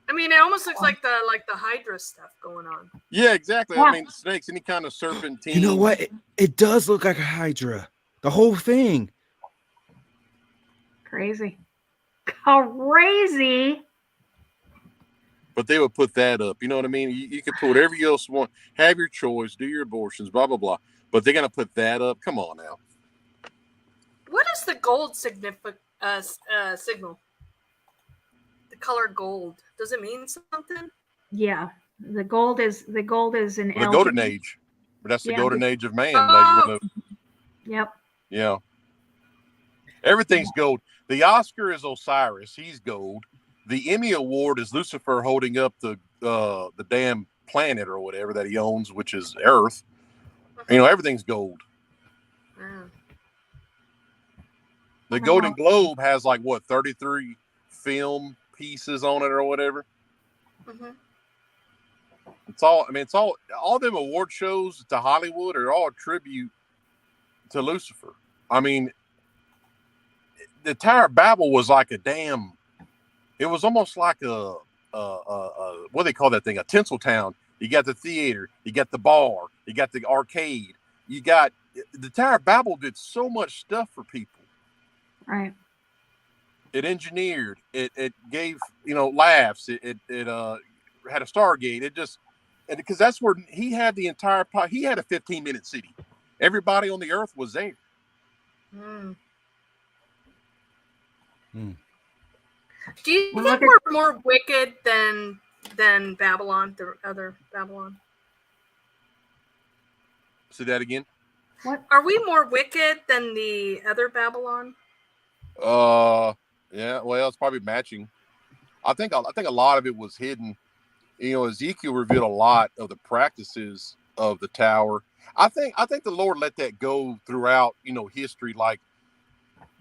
I mean, it almost looks like the Hydra stuff going on. Yeah, exactly. Yeah. I mean, snakes, any kind of serpentine. You know what? It does look like a Hydra. The whole thing. Crazy. Crazy. But they would put that up. You know what I mean? You can put whatever you else want. Have your choice. Do your abortions. Blah, blah, blah. But they're going to put that up. Come on now. What is the gold signal? the color gold? Does it mean something? Yeah, the gold is an The algae. golden age. But that's the Yeah. golden age of man. Oh. Yep. Yeah. Everything's gold. The Oscar is Osiris. He's gold. The Emmy Award is Lucifer holding up the damn planet or whatever that he owns, which is Earth. You know, everything's gold. Mm. The Golden Globe has like what 33 film pieces on it or whatever. Mm-hmm. It's all. I mean, it's all them award shows to Hollywood are all a tribute to Lucifer. I mean, the Tower of Babel was like a damn. It was almost like a what do they call that thing? A tinsel town. You got the theater, you got the bar, you got the arcade, you got the Tower of Babel did so much stuff for people. Right. It engineered. It gave laughs. It had a Stargate. It just because that's where he had the entire. He had a 15-minute city. Everybody on the earth was there. Mm. Mm. Do you think we're more wicked than Babylon, the other Babylon? Say that again. What? Are we more wicked than the other Babylon? Yeah. Well, it's probably matching. I think a lot of it was hidden. Ezekiel revealed a lot of the practices of the tower. I think the Lord let that go throughout, history, like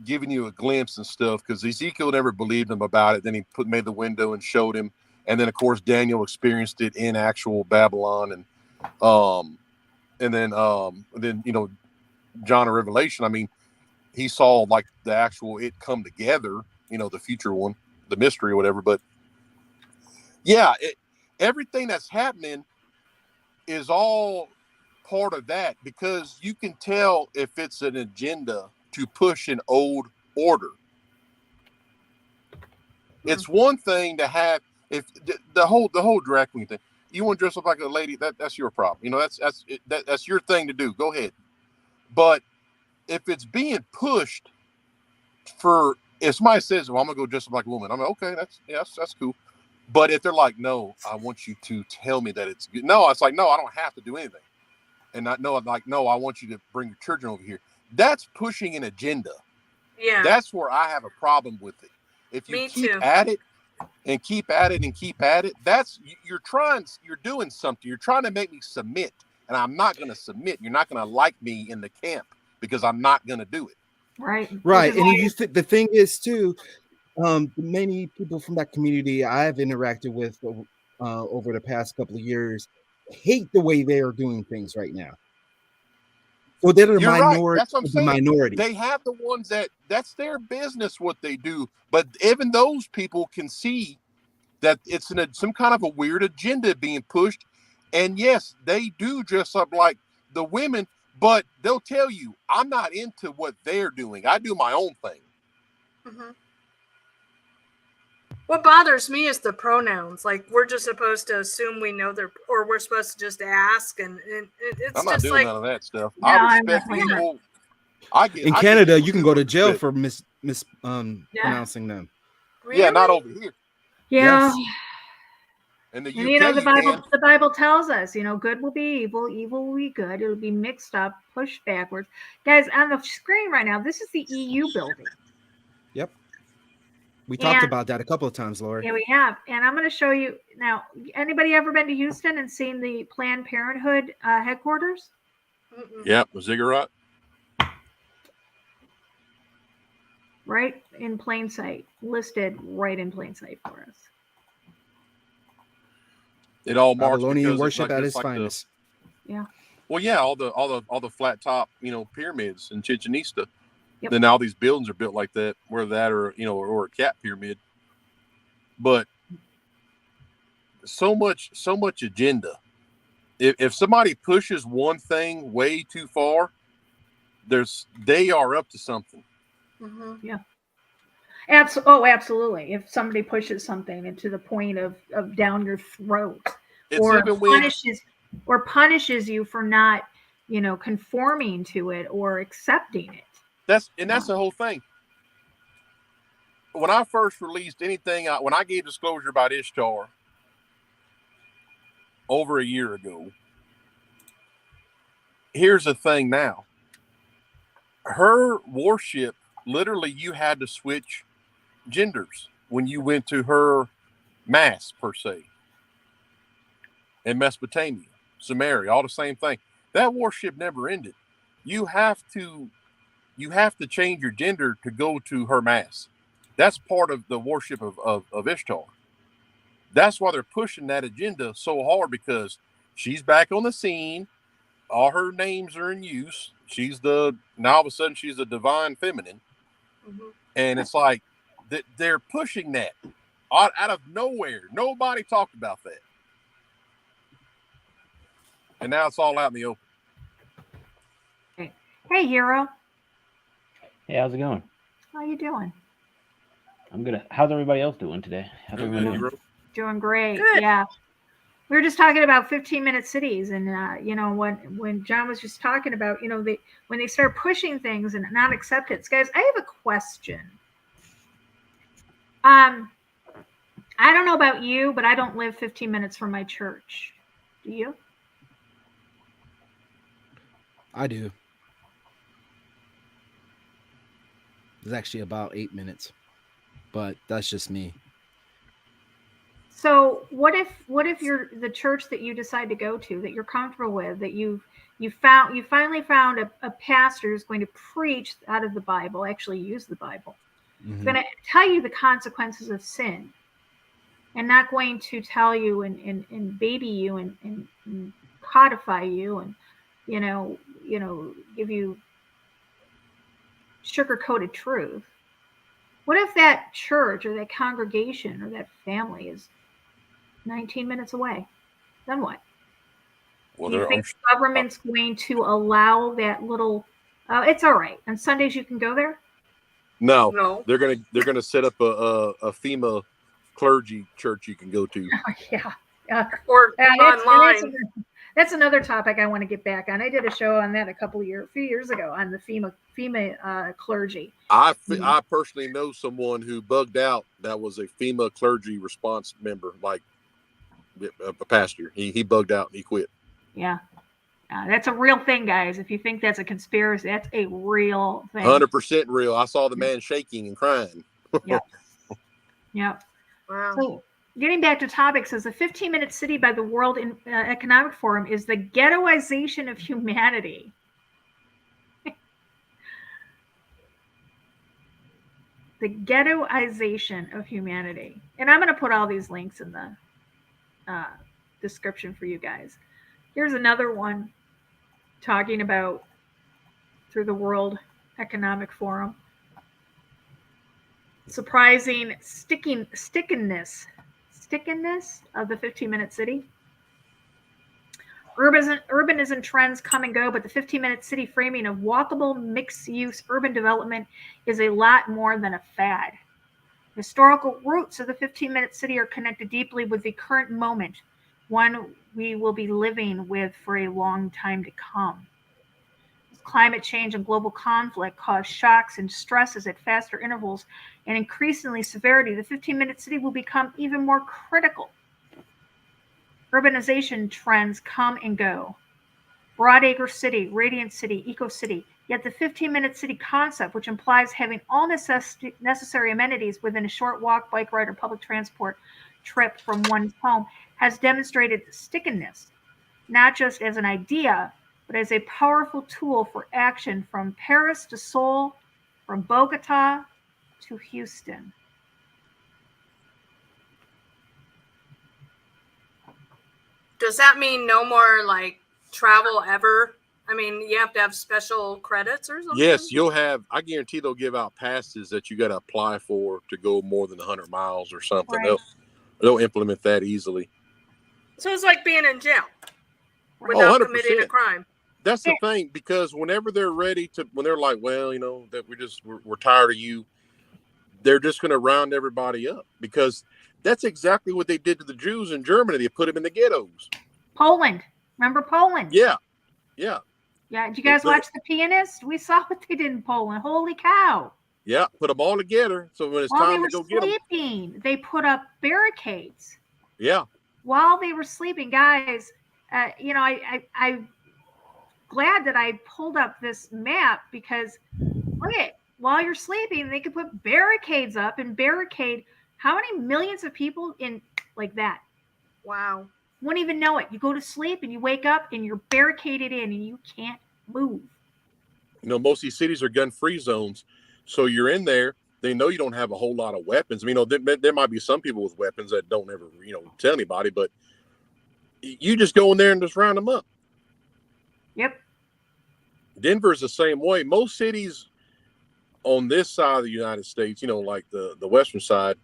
giving you a glimpse and stuff, because Ezekiel never believed him about it. Then he made the window and showed him, and then of course Daniel experienced it in actual Babylon, and then John of Revelation. I mean, he saw like the actual it come together, the future one, the mystery or whatever. But yeah, everything that's happening is all part of that, because you can tell if it's an agenda to push an old order. It's one thing to have if the whole drag queen thing. You want to dress up like a lady, that's your problem. That's your thing to do. Go ahead. But if it's being pushed for, if somebody says, "Well, I'm gonna go dress up like a woman," I'm like, okay, that's cool. But if they're like, "No, I want you to tell me that it's good," no, it's like, no, I don't have to do anything. And no, I want you to bring your children over here. That's pushing an agenda. Yeah. That's where I have a problem with it. If you keep at it and keep at it and keep at it, you're doing something. You're trying to make me submit, and I'm not going to submit. You're not going to like me in the camp because I'm not going to do it. Right. Right. And the thing is too, many people from that community I've interacted with over the past couple of years hate the way they are doing things right now. So they're the minority. Right. That's what I'm saying. Minority. They have the ones that's their business what they do, but even those people can see that it's some kind of a weird agenda being pushed. And yes, they do dress up like the women, but they'll tell you, I'm not into what they're doing. I do my own thing. Mm-hmm. What bothers me is the pronouns. Like, we're just supposed to assume we know or we're supposed to just ask, and it's I'm not just doing like none of that stuff. No, I respect people. In Canada, you can go to jail for pronouncing them. Really? Yeah, not over here. Yeah. Yes. In the And UK, the Bible tells us, good will be evil, evil will be good. It'll be mixed up, pushed backwards. Guys, on the screen right now, this is the EU building. Yep. We talked about that a couple of times, Lori. Yeah, we have. And I'm going to show you now. Anybody ever been to Houston and seen the Planned Parenthood headquarters? Yep, the ziggurat. Right in plain sight, listed right in plain sight for us. It all marks Babylonian worship at its finest. Yeah. Well, yeah, all the flat top, pyramids in Chichen Itza. Yep. Then all these buildings are built like that, whether that or a cat pyramid. But so much agenda. If somebody pushes one thing way too far, they are up to something. Mm-hmm. Yeah. Absolutely. If somebody pushes something into the point of down your throat, or punishes you for not, conforming to it or accepting it. That's the whole thing. when I first released anything, when I gave disclosure about Ishtar over a year ago, here's the thing now. Her worship, literally, you had to switch genders when you went to her mass, per se. In Mesopotamia, Samaria, all the same thing. That worship never ended. You have to change your gender to go to her mass. That's part of the worship of Ishtar. That's why they're pushing that agenda so hard, because she's back on the scene. All her names are in use. Now all of a sudden she's a divine feminine. Mm-hmm. And it's like they're pushing that out of nowhere. Nobody talked about that. And now it's all out in the open. Hey, Hero. Hey, how's it going? How you doing? I'm good. How's everybody else doing today? How's everybody doing? Doing great. Good. Yeah. We were just talking about 15-minute cities, and when John was just talking about, when they start pushing things and not acceptance. Guys, I have a question. I don't know about you, but I don't live 15 minutes from my church. Do you? I do. It's actually about 8 minutes, but that's just me. So what if you're the church that you decide to go to, that you're comfortable with, that you finally found a pastor who's going to preach out of the Bible, actually use the Bible, going to tell you the consequences of sin, and not going to tell you and baby you and codify you and give you sugar-coated truth. What if that church or that congregation or that family is 19 minutes away? Then what? Well, Do you think the government's going to allow that little? It's all right. On Sundays you can go there. No. They're gonna set up a FEMA clergy church you can go to. Yeah. Or online. That's another topic I want to get back on. I did a show on that a few years ago on the FEMA clergy. I personally know someone who bugged out that was a FEMA clergy response member, like a pastor. He bugged out and he quit. Yeah. That's a real thing, guys. If you think that's a conspiracy, that's a real thing. 100% real. I saw the man shaking and crying. Yep. Wow. So, getting back to topics, says the 15-minute city by the World Economic Forum is the ghettoization of humanity. The ghettoization of humanity. And I'm going to put all these links in the description for you guys. Here's another one talking about through the World Economic Forum. Surprising stickiness of the 15-minute city. Urbanism trends come and go, but the 15-minute city framing of walkable mixed-use urban development is a lot more than a fad. Historical roots of the 15-minute city are connected deeply with the current moment, one we will be living with for a long time to come. Climate change and global conflict cause shocks and stresses at faster intervals and increasingly severity. The 15-minute city will become even more critical. Urbanization trends come and go. Broadacre City, Radiant City, Eco City. Yet the 15-minute city concept, which implies having all necessary amenities within a short walk, bike ride, or public transport trip from one's home, has demonstrated stickiness, not just as an idea, but as a powerful tool for action from Paris to Seoul, from Bogota to Houston. Does that mean no more like travel ever? I mean, you have to have special credits or something? Yes, I guarantee they'll give out passes that you got to apply for to go more than 100 miles or something. Right. They'll implement that easily. So it's like being in jail without 100%. committing a crime. That's the thing, because whenever they're ready to, when they're like, well, that we're tired of you, they're just going to round everybody up, because that's exactly what they did to the Jews in Germany. They put them in the ghettos. Poland. Remember Poland? Yeah. Did you guys watch The Pianist? We saw what they did in Poland. Holy cow. Yeah, put them all together. So when it's While they time were to go get them, sleeping, they put up barricades. yeah, While they were sleeping, guys, I'm glad that I pulled up this map because look at, while you're sleeping, they could put barricades up and barricade how many millions of people in like that. Wow. Wouldn't even know it. You go to sleep and you wake up and you're barricaded in and you can't move. most of these cities are gun-free zones, so you're in there. They know you don't have a whole lot of weapons. I mean, there might be some people with weapons that don't ever, tell anybody, but you just go in there and just round them up. Yep. Denver's the same way. Most cities on this side of the United States, like the western side,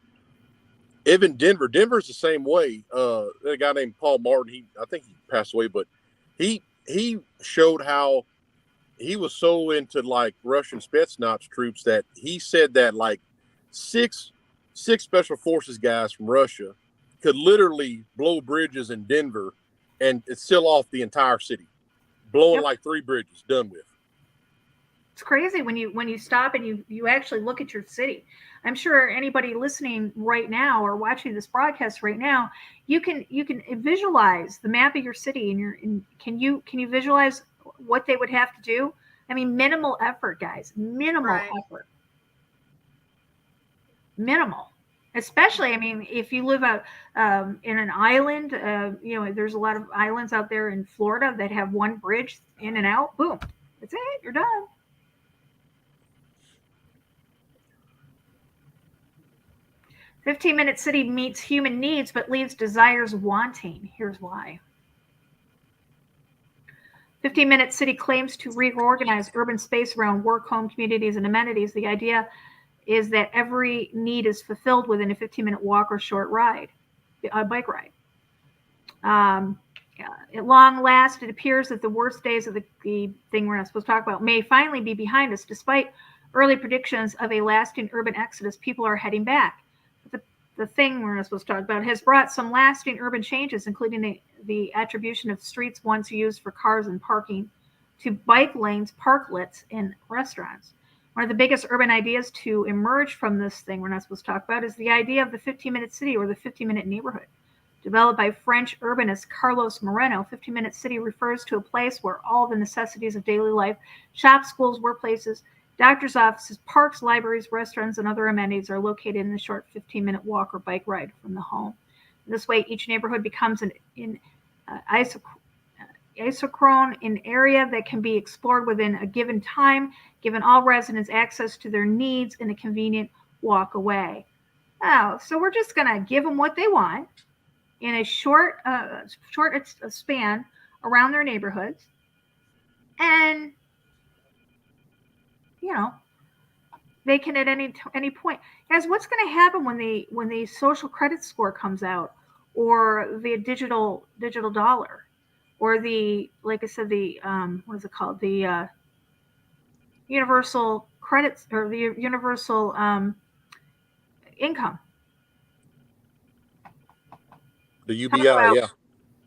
even Denver's the same way. A guy named Paul Martin, I think he passed away, but he showed how he was so into like Russian Spetsnaz troops that he said that like six special forces guys from Russia could literally blow bridges in Denver and seal off the entire city, blowing like 3 bridges, done with. It's crazy when you stop and you actually look at your city. I'm sure anybody listening right now or watching this broadcast right now, you can visualize the map of your city and can you visualize what they would have to do? I mean, minimal effort, guys. Minimal effort. Minimal. Especially, I mean, if you live out in an island, there's a lot of islands out there in Florida that have one bridge in and out. Boom. That's it. You're done. "15-minute city meets human needs but leaves desires wanting." Here's why. 15-minute city claims to reorganize urban space around work, home, communities, and amenities. The idea is that every need is fulfilled within a 15-minute walk or short ride, a bike ride. At long last, it appears that the worst days of the thing we're not supposed to talk about may finally be behind us. Despite early predictions of a lasting urban exodus, people are heading back. The thing we're not supposed to talk about has brought some lasting urban changes, including the attribution of streets once used for cars and parking to bike lanes, parklets, and restaurants. One of the biggest urban ideas to emerge from this thing we're not supposed to talk about is the idea of the 15-minute city or the 15-minute neighborhood. Developed by French urbanist Carlos Moreno, 15-minute city refers to a place where all the necessities of daily life, shops, schools, workplaces, doctors' offices, parks, libraries, restaurants, and other amenities are located in a short 15-minute walk or bike ride from the home. This way, each neighborhood becomes an isochrone, an area that can be explored within a given time, giving all residents access to their needs in a convenient walk away. Oh, so we're just going to give them what they want in a short span around their neighborhoods, and they can at any point. Guys, what's going to happen when the social credit score comes out, or the digital dollar, or the, like I said, the what is it called, the universal credits, or the universal income? The UBI,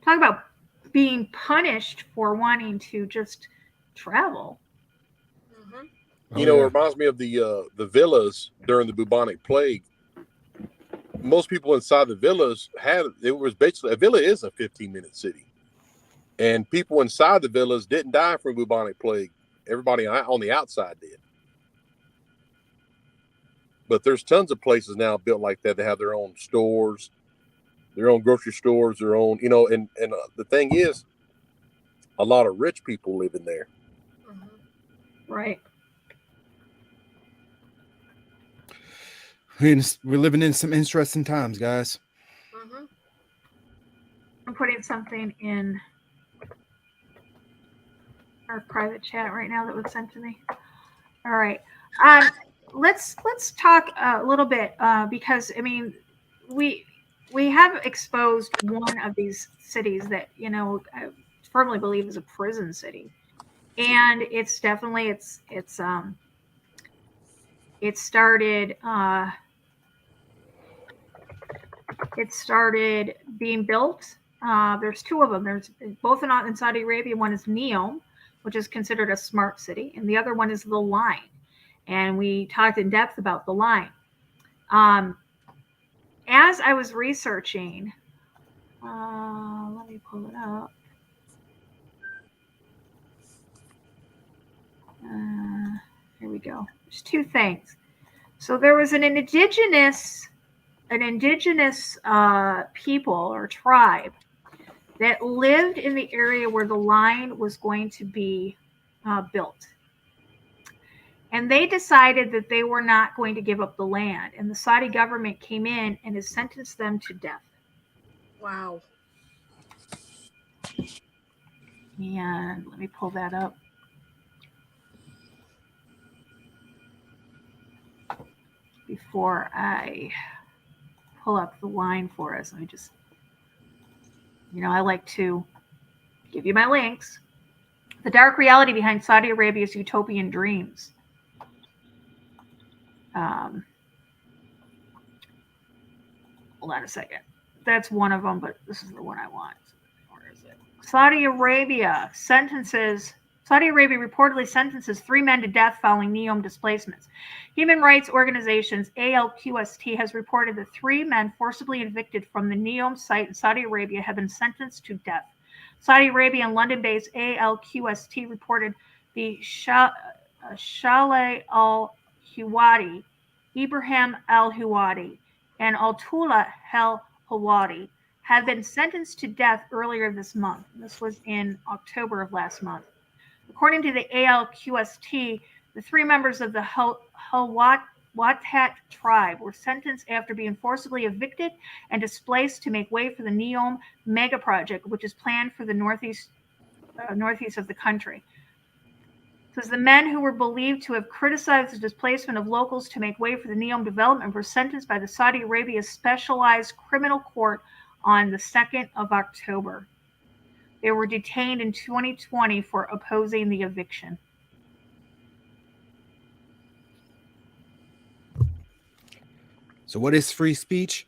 Talk about being punished for wanting to just travel. It reminds me of the villas during the bubonic plague. Most people inside the villas was basically, a villa is a 15-minute city. And people inside the villas didn't die from bubonic plague. Everybody on the outside did. But there's tons of places now built like that. They have their own stores, their own grocery stores, their own, and the thing is, a lot of rich people live in there. Right. We're living in some interesting times, guys. I'm putting something in our private chat right now that was sent to me. All right. Let's talk a little bit because, I mean, we have exposed one of these cities that, I firmly believe is a prison city. And it's definitely, it started being built. There's 2 of them. There's both in Saudi Arabia. One is Neom, which is considered a smart city, and the other one is The Line. and we talked in depth about the line. As I was researching, let me pull it up. Here we go. There's two things. So there was an indigenous people or tribe that lived in the area where the line was going to be built. And they decided that they were not going to give up the land. And the Saudi government came in and has sentenced them to death. Wow. And let me pull that up. Before I pull up the line for us, let me just, I like to give you my links. The dark reality behind Saudi Arabia's utopian dreams. Hold on a second. That's one of them, but this is the one I want. Where is it? Saudi Arabia reportedly sentences 3 men to death following NEOM displacements. Human rights organizations ALQST has reported that 3 men forcibly evicted from the NEOM site in Saudi Arabia have been sentenced to death. Saudi Arabia and London-based ALQST reported the Shaleh al-Huwadi, Ibrahim al-Huwadi, and Altullah al-Huwadi had been sentenced to death earlier this month. This was in October of last month. According to the ALQST, the 3 members of the Watat tribe were sentenced after being forcibly evicted and displaced to make way for the NEOM mega project, which is planned for the northeast of the country. Says the men who were believed to have criticized the displacement of locals to make way for the NEOM development were sentenced by the Saudi Arabia Specialized Criminal Court on the 2nd of October. They were detained in 2020 for opposing the eviction. So what is free speech?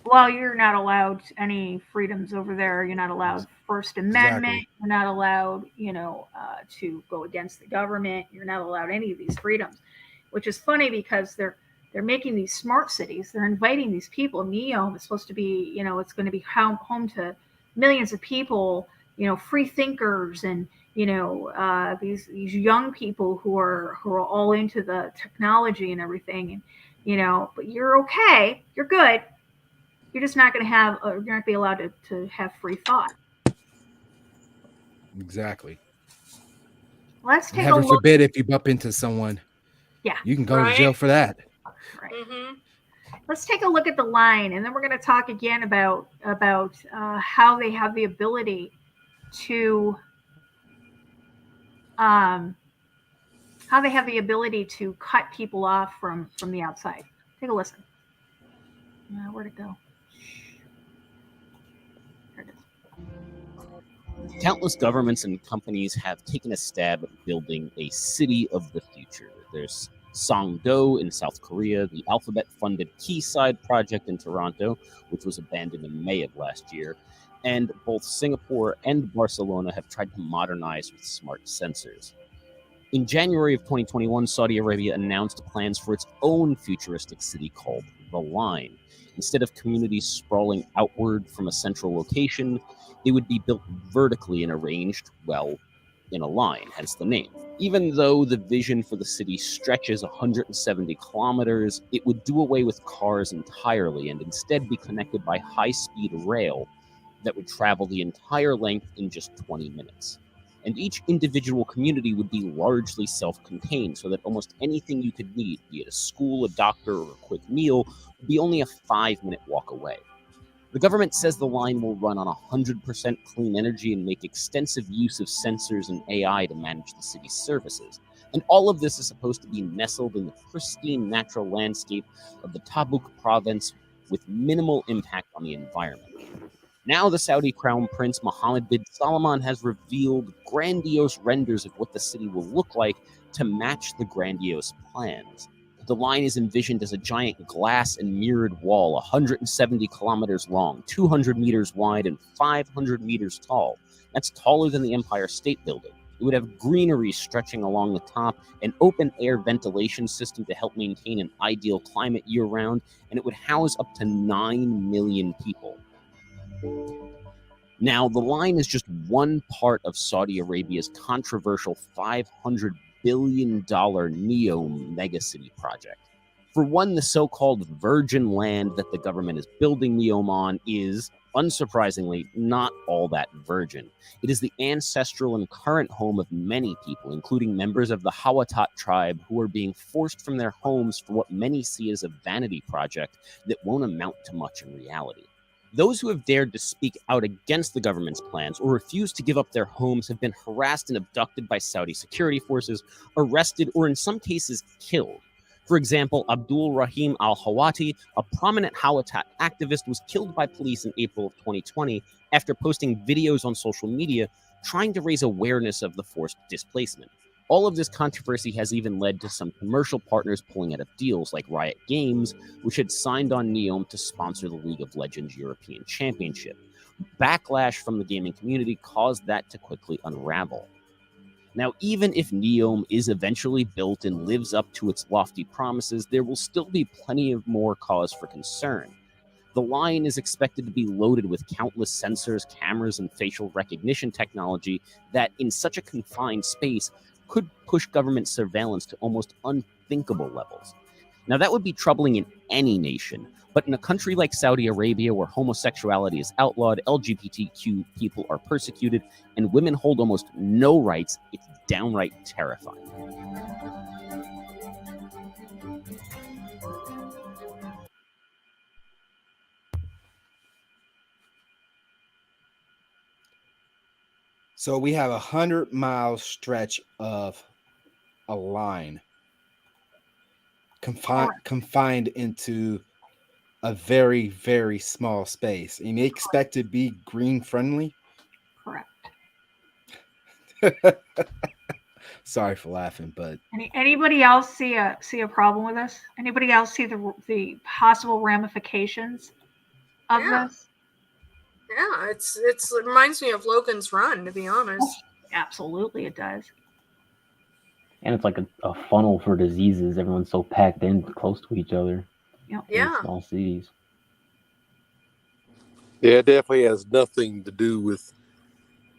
Well, you're not allowed any freedoms over there. You're not allowed First Amendment. Exactly. You're not allowed, to go against the government. You're not allowed any of these freedoms, which is funny because they're making these smart cities. They're inviting these people. NEOM is supposed to be, it's going to be home to millions of people, free thinkers and, these young people who are all into the technology and everything. And, but you're okay. You're good. You're just not going to have, you're not going to be allowed to have free thought. Exactly. Let's take a Heaven look. forbid if you bump into someone. Yeah. You can go to jail for that. Right. Mm-hmm. Let's take a look at the line, and then we're going to talk again about how they have the ability to cut people off from the outside. Take a listen. Where'd it go? There it is. Countless governments and companies have taken a stab at building a city of the future. There's Songdo in South Korea, the Alphabet-funded Quayside project in Toronto, which was abandoned in May of last year, and both Singapore and Barcelona have tried to modernize with smart sensors. In January of 2021, Saudi Arabia announced plans for its own futuristic city called The Line. Instead of communities sprawling outward from a central location, they would be built vertically and arranged, in a line, hence the name. Even though the vision for the city stretches 170 kilometers, it would do away with cars entirely and instead be connected by high-speed rail that would travel the entire length in just 20 minutes. And each individual community would be largely self-contained so that almost anything you could need, be it a school, a doctor, or a quick meal, would be only a 5-minute walk away. The government says the line will run on 100% clean energy and make extensive use of sensors and AI to manage the city's services. And all of this is supposed to be nestled in the pristine natural landscape of the Tabuk province with minimal impact on the environment. Now the Saudi Crown Prince Mohammed bin Salman has revealed grandiose renders of what the city will look like to match the grandiose plans. The line is envisioned as a giant glass and mirrored wall, 170 kilometers long, 200 meters wide, and 500 meters tall. That's taller than the Empire State Building. It would have greenery stretching along the top, an open-air ventilation system to help maintain an ideal climate year-round, and it would house up to 9 million people. Now, the line is just one part of Saudi Arabia's controversial $500 billion NEOM megacity project. For one, the so-called virgin land that the government is building NEOM on is, unsurprisingly, not all that virgin. It is the ancestral and current home of many people, including members of the Hawatat tribe, who are being forced from their homes for what many see as a vanity project that won't amount to much in reality. Those who have dared to speak out against the government's plans or refuse to give up their homes have been harassed and abducted by Saudi security forces, arrested, or in some cases killed. For example, Abdul Rahim al-Hawati, a prominent Hawatat activist, was killed by police in April of 2020 after posting videos on social media trying to raise awareness of the forced displacement. All of this controversy has even led to some commercial partners pulling out of deals like Riot Games, which had signed on NEOM to sponsor the League of Legends European Championship. Backlash from the gaming community caused that to quickly unravel. Now, even if NEOM is eventually built and lives up to its lofty promises, there will still be plenty of more cause for concern. The line is expected to be loaded with countless sensors, cameras, and facial recognition technology that, in such a confined space, could push government surveillance to almost unthinkable levels. Now, that would be troubling in any nation, but in a country like Saudi Arabia, where homosexuality is outlawed, LGBTQ people are persecuted, and women hold almost no rights, it's downright terrifying. So we have 100-mile stretch of a line confined into a very, very small space. And they expect to be green friendly. Correct. Sorry for laughing, but anybody else see a problem with this? Anybody else see the possible ramifications of this? Yeah, it reminds me of Logan's Run, to be honest. Absolutely, it does. And it's like a funnel for diseases. Everyone's so packed in close to each other. Yep. Yeah. In small cities. Yeah, it definitely has nothing to do with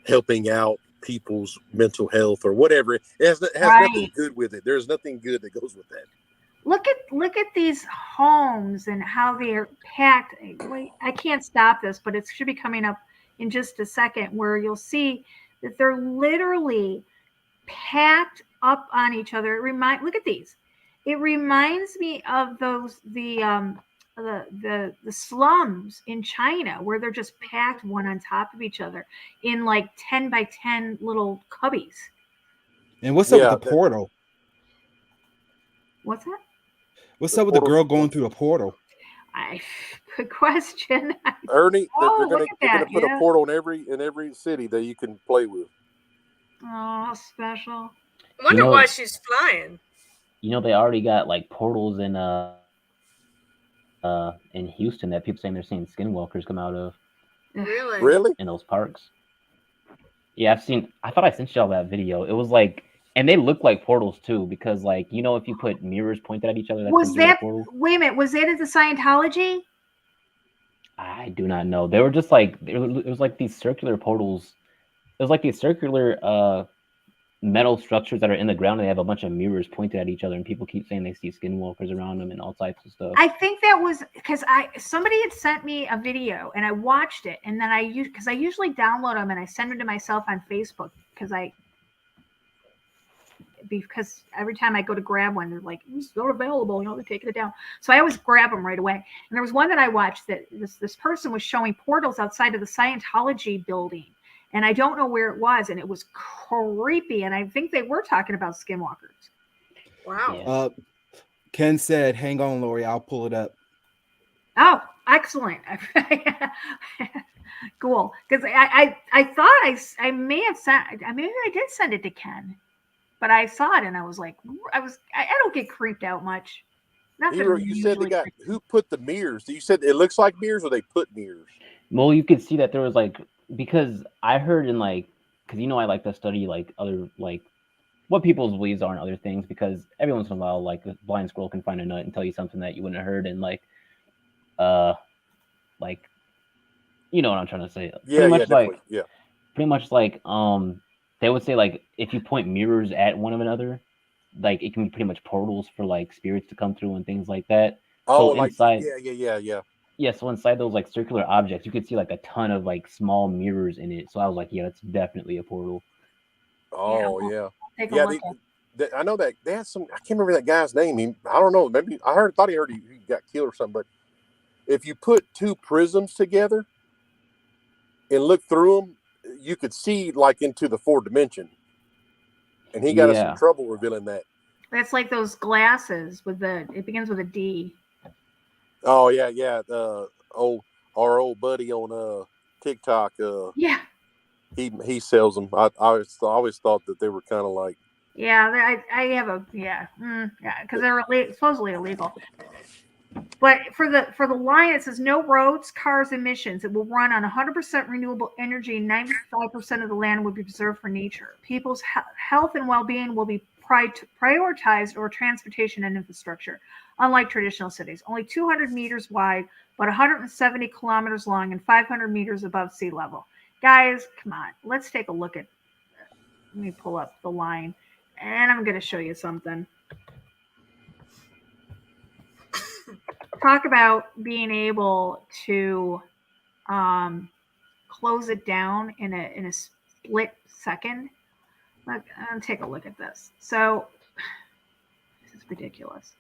helping out people's mental health or whatever. It has nothing good with it. There's nothing good that goes with that. Look at these homes and how they are packed. Wait, I can't stop this, but it should be coming up in just a second, where you'll see that they're literally packed up on each other. Look at these. It reminds me of the slums in China, where they're just packed one on top of each other in like 10 by 10 little cubbies. And what's up with the portal? What's that? What's up with the girl going through the portal? Good question. Ernie, they're going to put a portal in every city that you can play with. Oh, special. I wonder why she's flying. You know, they already got like portals in Houston that people saying they're seeing skinwalkers come out of. Really? In those parks. Yeah, I thought I sent y'all that video. It was like, and they look like portals too, because like, you know, if you put mirrors pointed at each other, was that, wait a minute, was that at the Scientology? I do not know. They were just like, it was like these circular portals. It was like these circular metal structures that are in the ground, and they have a bunch of mirrors pointed at each other, and people keep saying they see skinwalkers around them and all types of stuff. I think that was because somebody had sent me a video and I watched it, and then I usually download them and I send them to myself on Facebook because every time I go to grab one, they're like, it's not available, you know, they're taking it down. So I always grab them right away. And there was one that I watched that this person was showing portals outside of the Scientology building. And I don't know where it was, and it was creepy. And I think they were talking about skinwalkers. Wow. Ken said, hang on, Lori, I'll pull it up. Oh, excellent. Cool. Because I thought I may have sent, maybe I did send it to Ken. But I saw it and I was like, I don't get creeped out much. You said they got, who put the mirrors? You said it looks like mirrors, or they put mirrors? Well, you could see that there was like, because I heard in like, because I like to study like other like what people's beliefs are and other things, because every once in a while, like a blind squirrel can find a nut and tell you something that you wouldn't have heard, and like you know what I'm trying to say. Yeah, definitely. Yeah. Pretty much like they would say like if you point mirrors at one another, like it can be pretty much portals for like spirits to come through and things like that. Oh, So like inside, yeah. yeah, so inside those like circular objects, you could see like a ton of like small mirrors in it. So I was like, yeah, that's definitely a portal. Oh yeah. Take a Yeah, look I know that they had some. I can't remember that guy's name. I don't know. Maybe thought he got killed or something. But if you put two prisms together and look through them, you could see like into the fourth dimension. And he got us in trouble revealing that. That's like those glasses it begins with a D. Oh yeah. Our old buddy on TikTok. Yeah. He sells them. I always thought that they were kind of like. Yeah, I have because they're supposedly illegal. But for the line, it says no roads, cars, emissions. It will run on 100% renewable energy, and 95% of the land will be preserved for nature. People's health and well-being will be prioritized over transportation and infrastructure, unlike traditional cities. Only 200 meters wide, but 170 kilometers long and 500 meters above sea level. Guys, come on. Let's take a look at. Let me pull up the line, and I'm going to show you something. Talk about being able to close it down in a split second. Take a look at this. So this is ridiculous.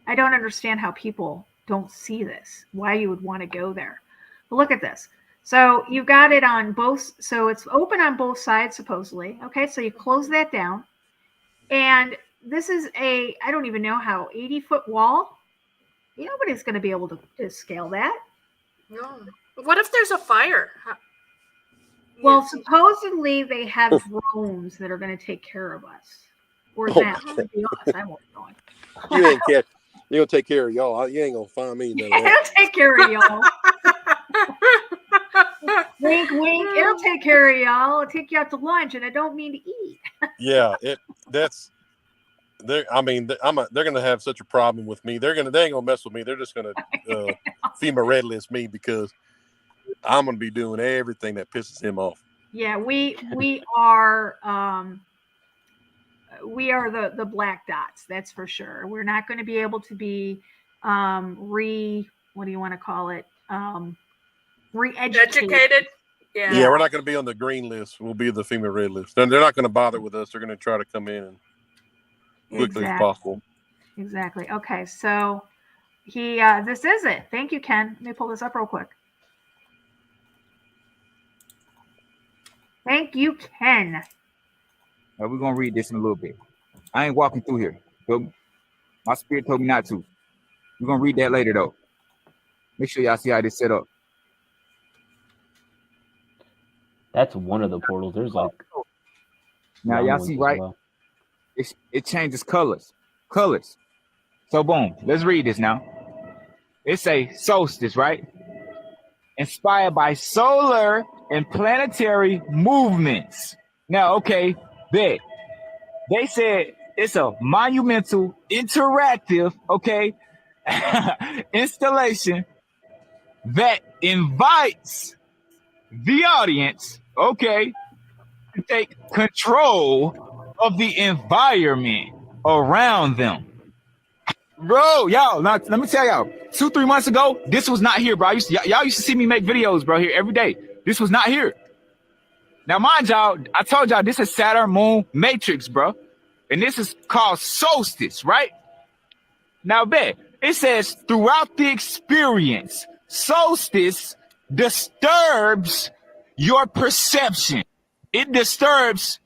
I don't understand how people don't see this. Why you would want to go there? But look at this. So you've got it on both. So it's open on both sides supposedly. Okay, so you close that down, and this is I don't even know how 80-foot wall. Nobody's going to be able to scale that. No. What if there's a fire? Well, supposedly they have drones that are going to take care of us. Or that would be us. I won't go on. You don't take care of y'all. You ain't gonna find me. It'll take care of y'all. Wink, wink. It'll take care of y'all. I'll take you out to lunch, and I don't mean to eat. Yeah, they're gonna have such a problem with me. They ain't gonna mess with me. They're just gonna FEMA red list me because I'm gonna be doing everything that pisses him off. Yeah, we are the black dots. That's for sure. We're not going to be able to be what do you want to call it? Re-educated. Yeah, we're not going to be on the green list. We'll be the FEMA red list. They're not going to bother with us. They're going to try to come in and quickly as possible. Exactly. Okay, so this is it. Thank you, Ken. Let me pull this up real quick. Thank you, Ken. We're going to read this in a little bit. I ain't walking through here. My spirit told me not to. We're going to read that later, though. Make sure y'all see how this set up. That's one of the portals. There's like... Now, y'all see, right? It changes colors. So, boom. Let's read this now. It's a solstice, right? Inspired by solar and planetary movements. Now, okay, bet. They said it's a monumental, interactive, okay, installation that invites the audience, okay, to take control of the environment around them. Bro, y'all, let me tell y'all, 2-3 months ago, this was not here, bro. Y'all used to see me make videos, bro, here every day. This was not here. Now, mind y'all, I told y'all this is Saturn, Moon, Matrix, bro. And this is called solstice, right? Now, bet, it says throughout the experience, solstice disturbs your perception. It disturbs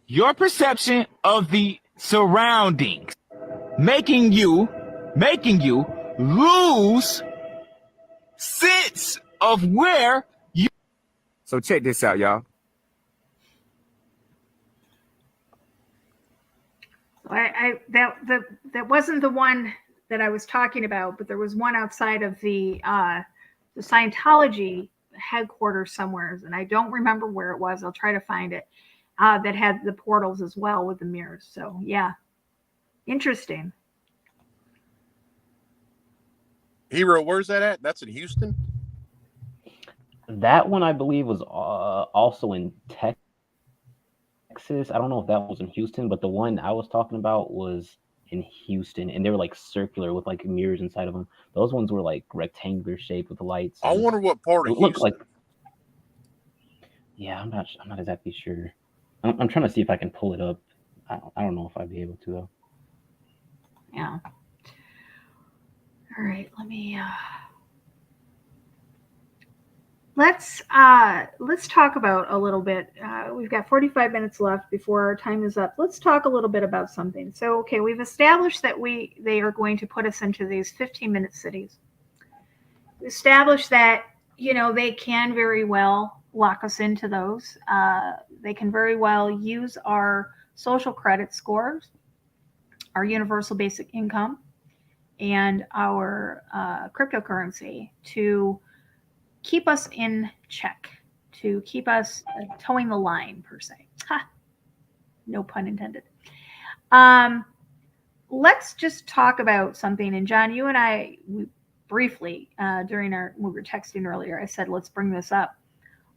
your perception of the surroundings, making you lose sense of where you. So check this out, y'all. That wasn't the one that I was talking about, but there was one outside of the Scientology headquarters somewhere, and I don't remember where it was. I'll try to find it. That had the portals as well with the mirrors. So yeah, interesting. Hero, where's that at? That's in Houston. That one I believe was also in Texas. I don't know if that was in Houston, but the one I was talking about was in Houston, and they were like circular with like mirrors inside of them. Those ones were like rectangular shaped with the lights. I wonder what part of Houston. Like, yeah, I'm not exactly sure. I'm trying to see if I can pull it up. I don't know if I'd be able to though. Yeah. All right, let's talk about a little bit. We've got 45 minutes left before our time is up. Let's talk a little bit about something. So, okay, we've established that they are going to put us into these 15-minute cities. We established that, they can very well lock us into those. They can very well use our social credit scores, our universal basic income, and our cryptocurrency to keep us in check, to keep us towing the line, per se. Ha! No pun intended. Let's just talk about something. And John, you and I briefly, when we were texting earlier, I said, let's bring this up.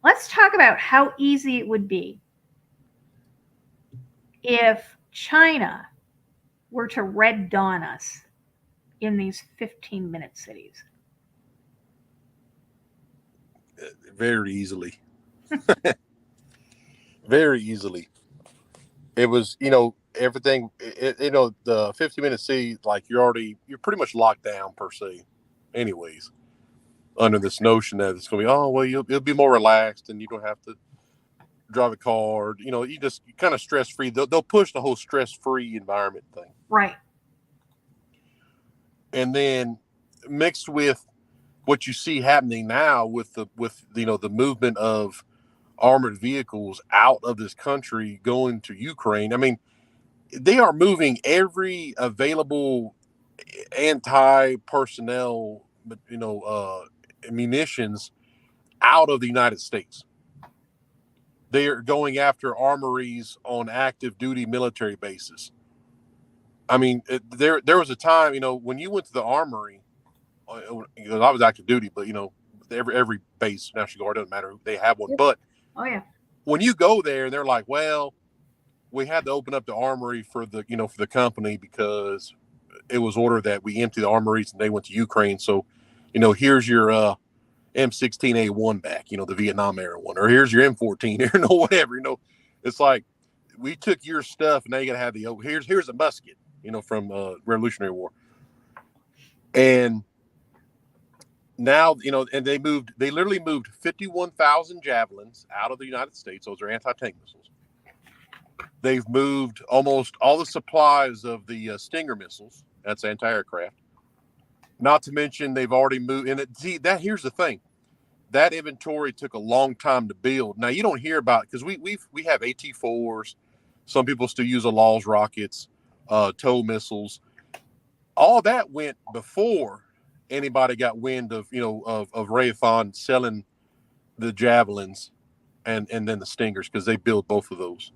Let's talk about how easy it would be if China were to red dawn us in these 15-minute cities. Very easily. Very easily. It was, everything, the 15-minute city, like you're pretty much locked down per se anyways, under this notion that it's going to be, oh, well, you'll be more relaxed and you don't have to drive a car, you just kind of stress-free. They'll push the whole stress-free environment thing. Right. And then mixed with what you see happening now with the movement of armored vehicles out of this country going to Ukraine. I mean, they are moving every available anti-personnel, munitions out of the United States. They are going after armories on active duty military bases. I mean, there was a time, when you went to the armory, because I was active duty, but every base, National Guard, doesn't matter, they have one. But oh yeah, when you go there, they're like, well, we had to open up the armory for the company because it was ordered that we empty the armories, and they went to Ukraine. So, here's your M16A1 back, the Vietnam era one, or here's your M14, or whatever. It's like, we took your stuff, and now you got to have here's a musket, from Revolutionary War, and now, and they literally moved 51,000 javelins out of the United States. Those are anti-tank missiles. They've moved almost all the supplies of the Stinger missiles. That's anti-aircraft. Not to mention they've already moved. And here's the thing. That inventory took a long time to build. Now, you don't hear about it because we have AT-4s. Some people still use Laws rockets, TOW missiles. All that went before anybody got wind of Raytheon selling the javelins and then the Stingers, because they build both of those.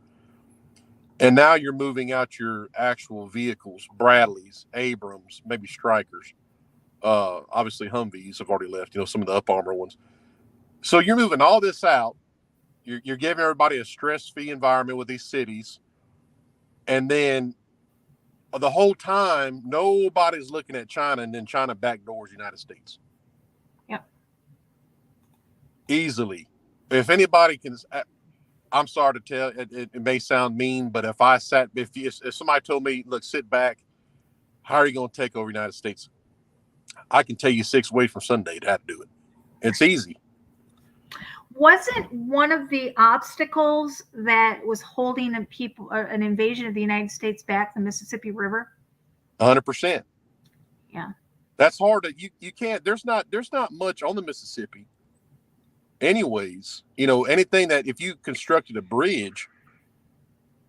And now you're moving out your actual vehicles, Bradleys, Abrams, maybe Strikers. Obviously Humvees have already left, some of the up armor ones. So you're moving all this out. You're giving everybody a stress-free environment with these cities. And then the whole time, nobody's looking at China, and then China backdoors the United States. Yep. Easily. If anybody can, I'm sorry to tell, it may sound mean, but if somebody told me, look, sit back, how are you going to take over the United States? I can tell you 6 ways from Sunday to how to do it. It's easy. Wasn't one of the obstacles that was holding an invasion of the United States back the Mississippi River? 100%. Yeah. That's hard you can't, there's not much on the Mississippi. Anyways, anything that if you constructed a bridge,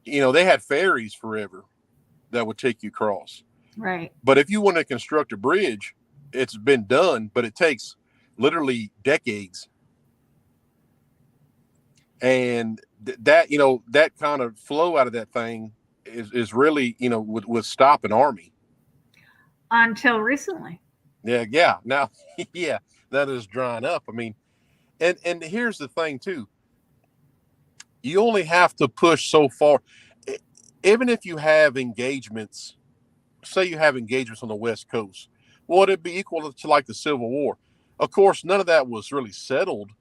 they had ferries forever that would take you across. Right. But if you want to construct a bridge, it's been done, but it takes literally decades And that, that kind of flow out of that thing is really, would stop an army. Until recently. Yeah. Now, yeah, that is drying up. I mean, and here's the thing too. You only have to push so far. Even if you have engagements, say you have engagements on the West Coast, would it be equal to like the Civil War? Of course, none of that was really settled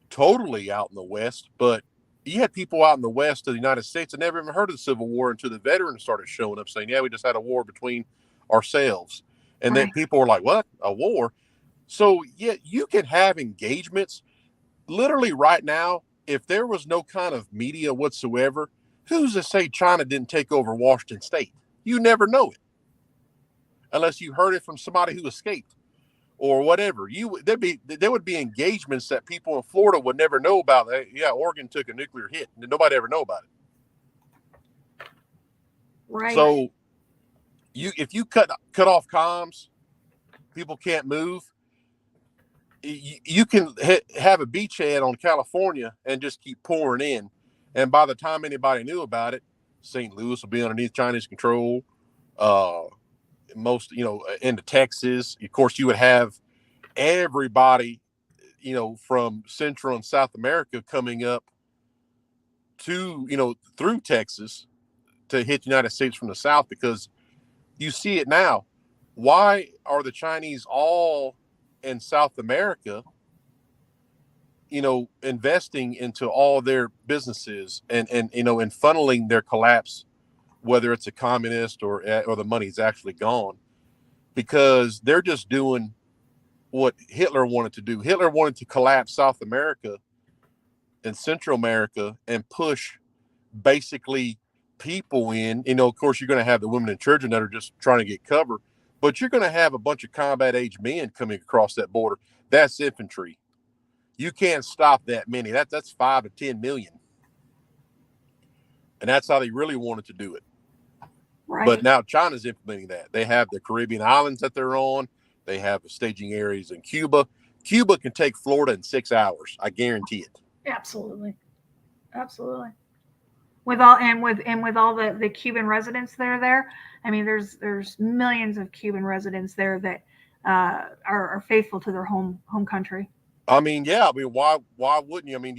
totally out in the West, but you had people out in the West of the United States that never even heard of the Civil War until the veterans started showing up saying, yeah, we just had a war between ourselves. And then people were like, what? A war? So, yeah, you can have engagements. Literally right now, if there was no kind of media whatsoever, who's to say China didn't take over Washington State? You never know it. Unless you heard it from somebody who escaped or whatever. There would be engagements that people in Florida would never know about. Yeah, Oregon took a nuclear hit. Nobody ever know about it. Right. So if you cut off comms, people can't move. You can have a beachhead on California and just keep pouring in. And by the time anybody knew about it, St. Louis will be underneath Chinese control. Most, into Texas. Of course, you would have everybody, from Central and South America coming up to, through Texas to hit the United States from the South, because you see it now. Why are the Chinese all in South America, investing into all their businesses and funneling their collapse, whether it's a communist or the money's actually gone, because they're just doing what Hitler wanted to do. Hitler wanted to collapse South America and Central America and push basically people in. Of course, you're going to have the women and children that are just trying to get cover, but you're going to have a bunch of combat age men coming across that border. That's infantry. You can't stop that many. That's 5 to 10 million. And that's how they really wanted to do it. Right. But now China's implementing that. They have the Caribbean islands that they're on. They have staging areas in Cuba. Cuba can take Florida in 6 hours. I guarantee it. Absolutely. With all the Cuban residents that are there, I mean, there's millions of Cuban residents there that are faithful to their home country. I mean, yeah. I mean, why wouldn't you? I mean,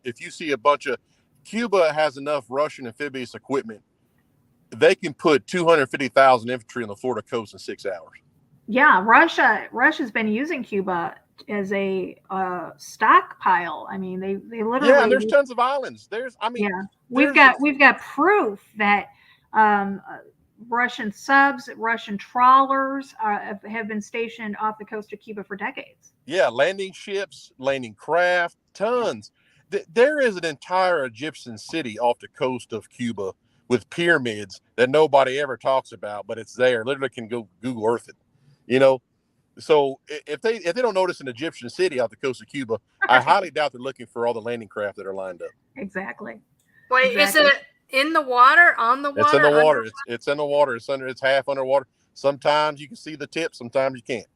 if you see a bunch of Cuba has enough Russian amphibious equipment, they can put 250,000 infantry on the Florida coast in 6 hours. Yeah, Russia's been using Cuba as a stockpile. I mean, they literally. Yeah, and there's tons of islands. We've got proof that Russian subs, Russian trawlers have been stationed off the coast of Cuba for decades. Yeah, landing ships, landing craft, tons. There is an entire Egyptian city off the coast of Cuba with pyramids that nobody ever talks about, but it's there. Literally can go Google Earth it. So if they don't notice an Egyptian city off the coast of Cuba, I highly doubt they're looking for all the landing craft that are lined up. Exactly. Wait, is it in the water, on the water? It's in the water. It's in the water. It's half underwater. Sometimes you can see the tip. Sometimes you can't.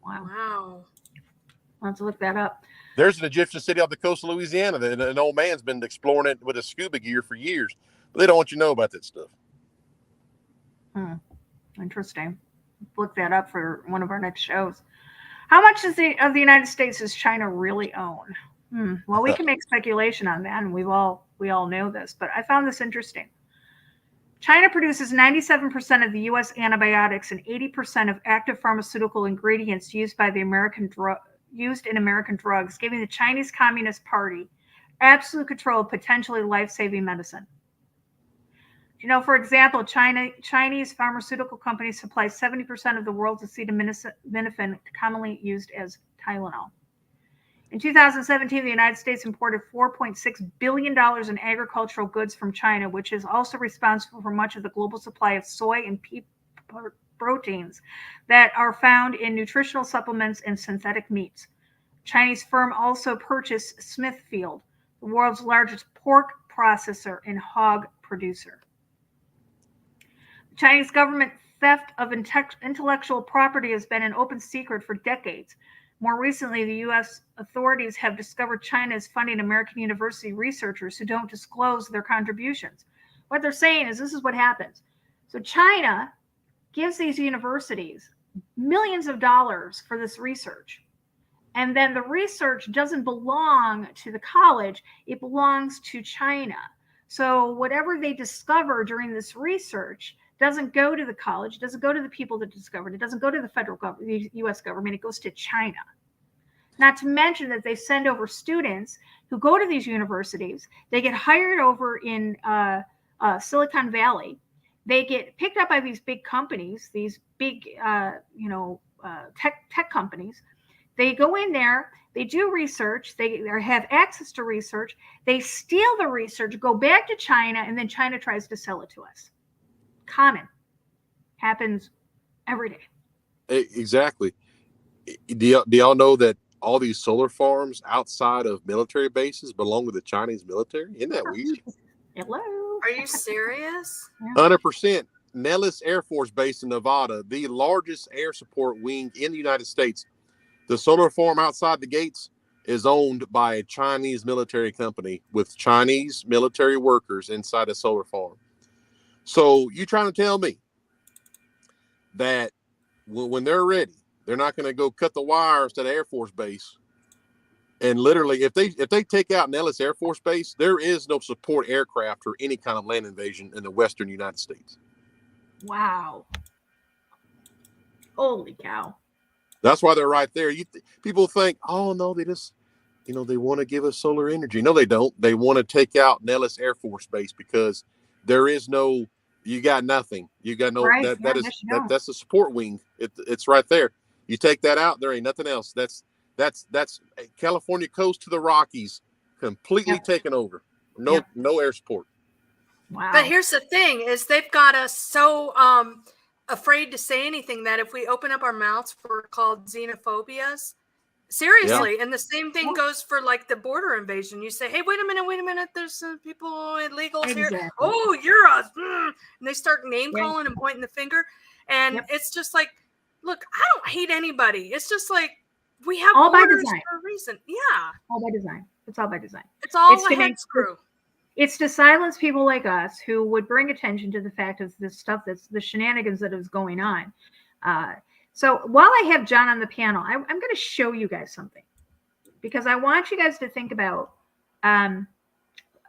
Wow. I'll have to look that up. There's an Egyptian city off the coast of Louisiana that an old man's been exploring it with a scuba gear for years. But they don't want you to know about that stuff. Interesting. Look that up for one of our next shows. How much of the United States does China really own? Well, we can make speculation on that, and we all know this, but I found this interesting. China produces 97% of the U.S. antibiotics and 80% of active pharmaceutical ingredients used in American drugs, giving the Chinese Communist Party absolute control of potentially life-saving medicine. For example, Chinese pharmaceutical companies supply 70% of the world's acetaminophen, commonly used as Tylenol. In 2017, the United States imported $4.6 billion in agricultural goods from China, which is also responsible for much of the global supply of soy and pea proteins that are found in nutritional supplements and synthetic meats. Chinese firm also purchased Smithfield, the world's largest pork processor and hog producer. Chinese government theft of intellectual property has been an open secret for decades. More recently, the U.S. authorities have discovered China is funding American university researchers who don't disclose their contributions. What they're saying is this is what happens. So China gives these universities millions of dollars for this research. And then the research doesn't belong to the college, it belongs to China. So whatever they discover during this research doesn't go to the college, doesn't go to the people that discovered it, doesn't go to the federal government, the US government, it goes to China. Not to mention that they send over students who go to these universities, they get hired over in Silicon Valley, they get picked up by these big companies, these big tech companies. They go in there, they do research, they have access to research, they steal the research, go back to China, and then China tries to sell it to us. Common. Happens every day. Exactly. Do y'all know that all these solar farms outside of military bases belong to the Chinese military? Isn't that weird? Hello. Are you serious? 100%. Nellis Air Force Base in Nevada, the largest air support wing in the United States. The solar farm outside the gates is owned by a Chinese military company with Chinese military workers inside a solar farm. So you trying to tell me that when they're ready, they're not going to go cut the wires to the Air Force Base? And literally, if they take out Nellis Air Force Base, there is no support aircraft or any kind of land invasion in the Western United States. Wow. Holy cow. That's why they're right there. People think, oh, no, they just, they want to give us solar energy. No, they don't. They want to take out Nellis Air Force Base because there is no, you got nothing. You got no, right. That's the support wing. It's right there. You take that out, there ain't nothing else. That's California coast to the Rockies, completely taken over. No air support. Wow. But here's the thing: is they've got us so afraid to say anything that if we open up our mouths, we're called xenophobias. Seriously, and the same thing goes for like the border invasion. You say, "Hey, wait a minute, there's some people illegals here." Oh, you're us, and they start name calling and pointing the finger, and it's just like, look, I don't hate anybody. It's just like we have all by borders design. for a reason. Yeah, all by design. It's all by design. It's all a head screw. It's to silence people like us who would bring attention to the fact of this stuff, that's the shenanigans that is going on. So while I have John on the panel, I'm going to show you guys something, because I want you guys to think about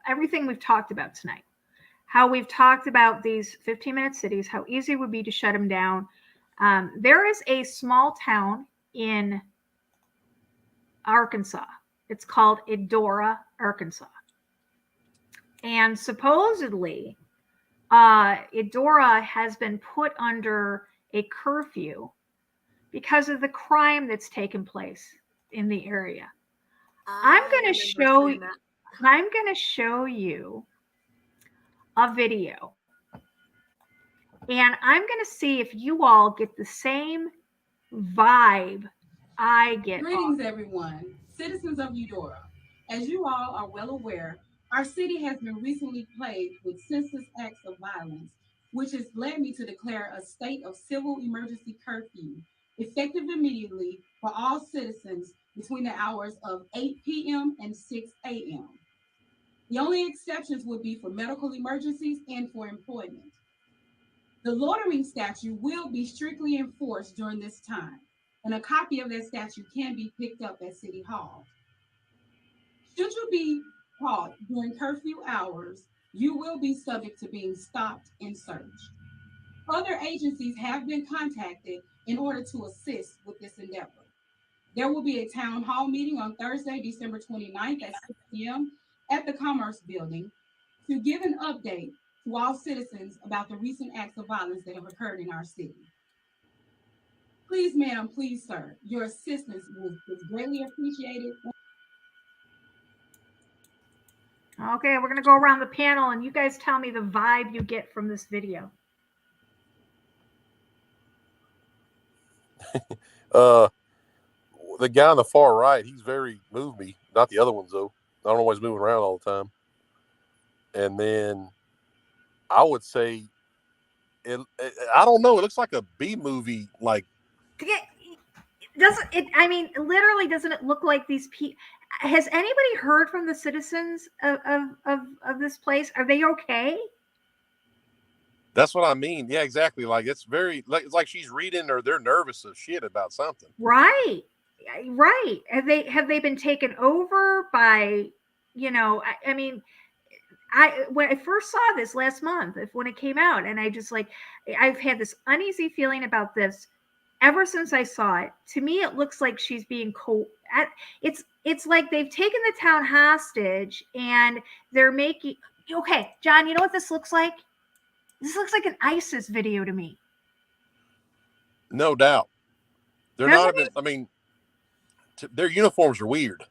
everything we've talked about tonight, how we've talked about these 15-minute cities, how easy it would be to shut them down. There is a small town in Arkansas. It's called Eudora, Arkansas. And supposedly, Eudora has been put under a curfew because of the crime that's taken place in the area. I'm going to show you a video, and I'm going to see if you all get the same vibe I get. Greetings, everyone, citizens of Eudora. As you all are well aware, our city has been recently plagued with senseless acts of violence, which has led me to declare a state of civil emergency curfew, effective immediately for all citizens between the hours of 8 p.m. and 6 a.m. The only exceptions would be for medical emergencies and for employment. The loitering statute will be strictly enforced during this time, and a copy of that statute can be picked up at City Hall. Should you be caught during curfew hours, you will be subject to being stopped and searched. Other agencies have been contacted in order to assist with this endeavor. There will be a town hall meeting on Thursday, December 29th at 6 p.m. at the Commerce Building to give an update to all citizens about the recent acts of violence that have occurred in our city. Please, ma'am, please, sir, your assistance is greatly appreciated. Okay, we're going to go around the panel, and you guys tell me the vibe you get from this video. The guy on the far right, he's very movie. Not the other ones, though. I don't know why he's moving around all the time. And then I would say, I don't know. It looks like a B movie. Like, Doesn't it? I mean, literally, doesn't it look like these people? Has anybody heard from the citizens of this place? Are they okay? That's what I mean. Yeah, exactly. Like it's like she's reading or they're nervous as shit about something. Right. Right. Have they been taken over by, I mean, when I first saw this last month, when it came out, and I've had this uneasy feeling about this ever since I saw it. To me, it looks like she's being it's like they've taken the town hostage and they're making. Okay, John, you know what this looks like? This looks like an ISIS video to me. No doubt. They're not even. I mean, their uniforms are weird.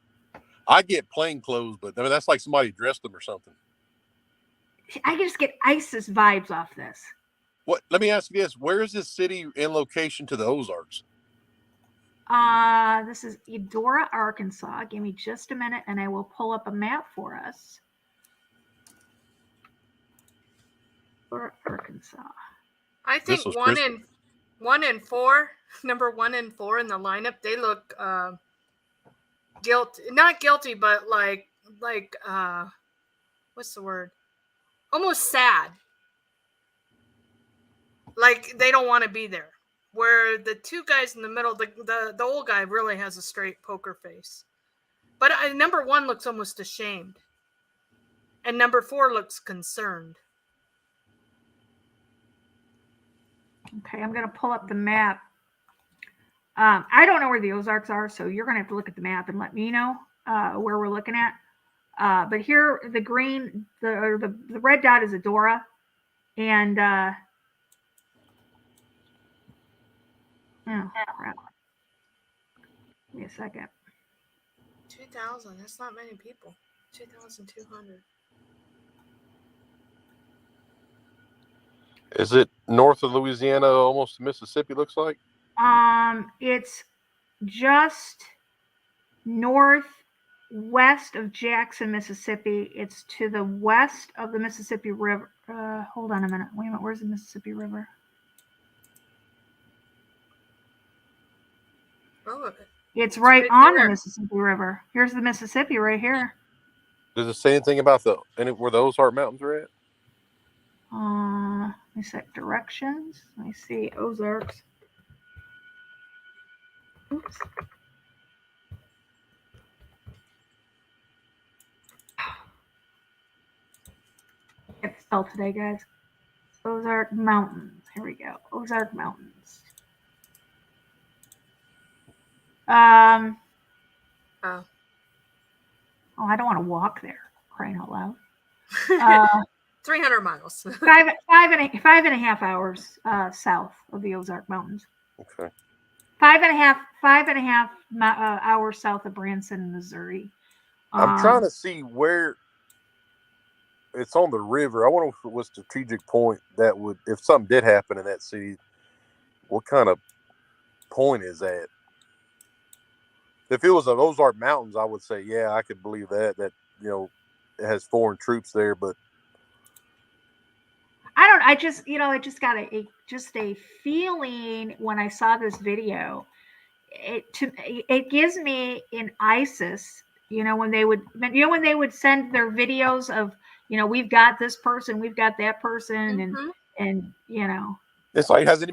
I get plain clothes, but I mean, that's like somebody dressed them or something. I can just get ISIS vibes off this. What? Let me ask you this: where is this city in location to the Ozarks? This is Eudora, Arkansas. Give me just a minute, and I will pull up a map for us. For Arkansas. I think one and four, number 1 and 4 in the lineup, they look guilty, not guilty, but like what's the word? Almost sad. Like they don't want to be there. Where the two guys in the middle, the old guy really has a straight poker face. But number 1 looks almost ashamed. And number 4 looks concerned. Okay, I'm going to pull up the map. I don't know where the Ozarks are, so you're going to have to look at the map and let me know where we're looking at. But here, the green, the red dot is Eudora, and oh crap! Give me a second. 2,000. That's not many people. 2,200. Is it north of Louisiana, almost to Mississippi? Looks like. It's just northwest of Jackson, Mississippi. It's to the west of the Mississippi River. Hold on a minute. Wait a minute. Where's the Mississippi River? Oh, it's right on the Mississippi River. Here's the Mississippi right here. Does it say anything about where the Ozark Mountains are at? Let me set directions. Let me see Ozarks. Oops. Can't spell today, guys. Ozark Mountains. Here we go. Ozark Mountains. Oh, I don't want to walk there. Crying out loud. 300 miles. five and a half hours south of the Ozark Mountains. Okay. Five and a half hours south of Branson, Missouri. I'm trying to see where it's on the river. I wonder if it was a strategic point that would, if something did happen in that city, what kind of point is that? If it was the Ozark Mountains, I would say, yeah, I could believe that it has foreign troops there, but I just got a feeling when I saw this video. It gives me an ISIS, when they would send their videos of, we've got this person, we've got that person, and it's like, have you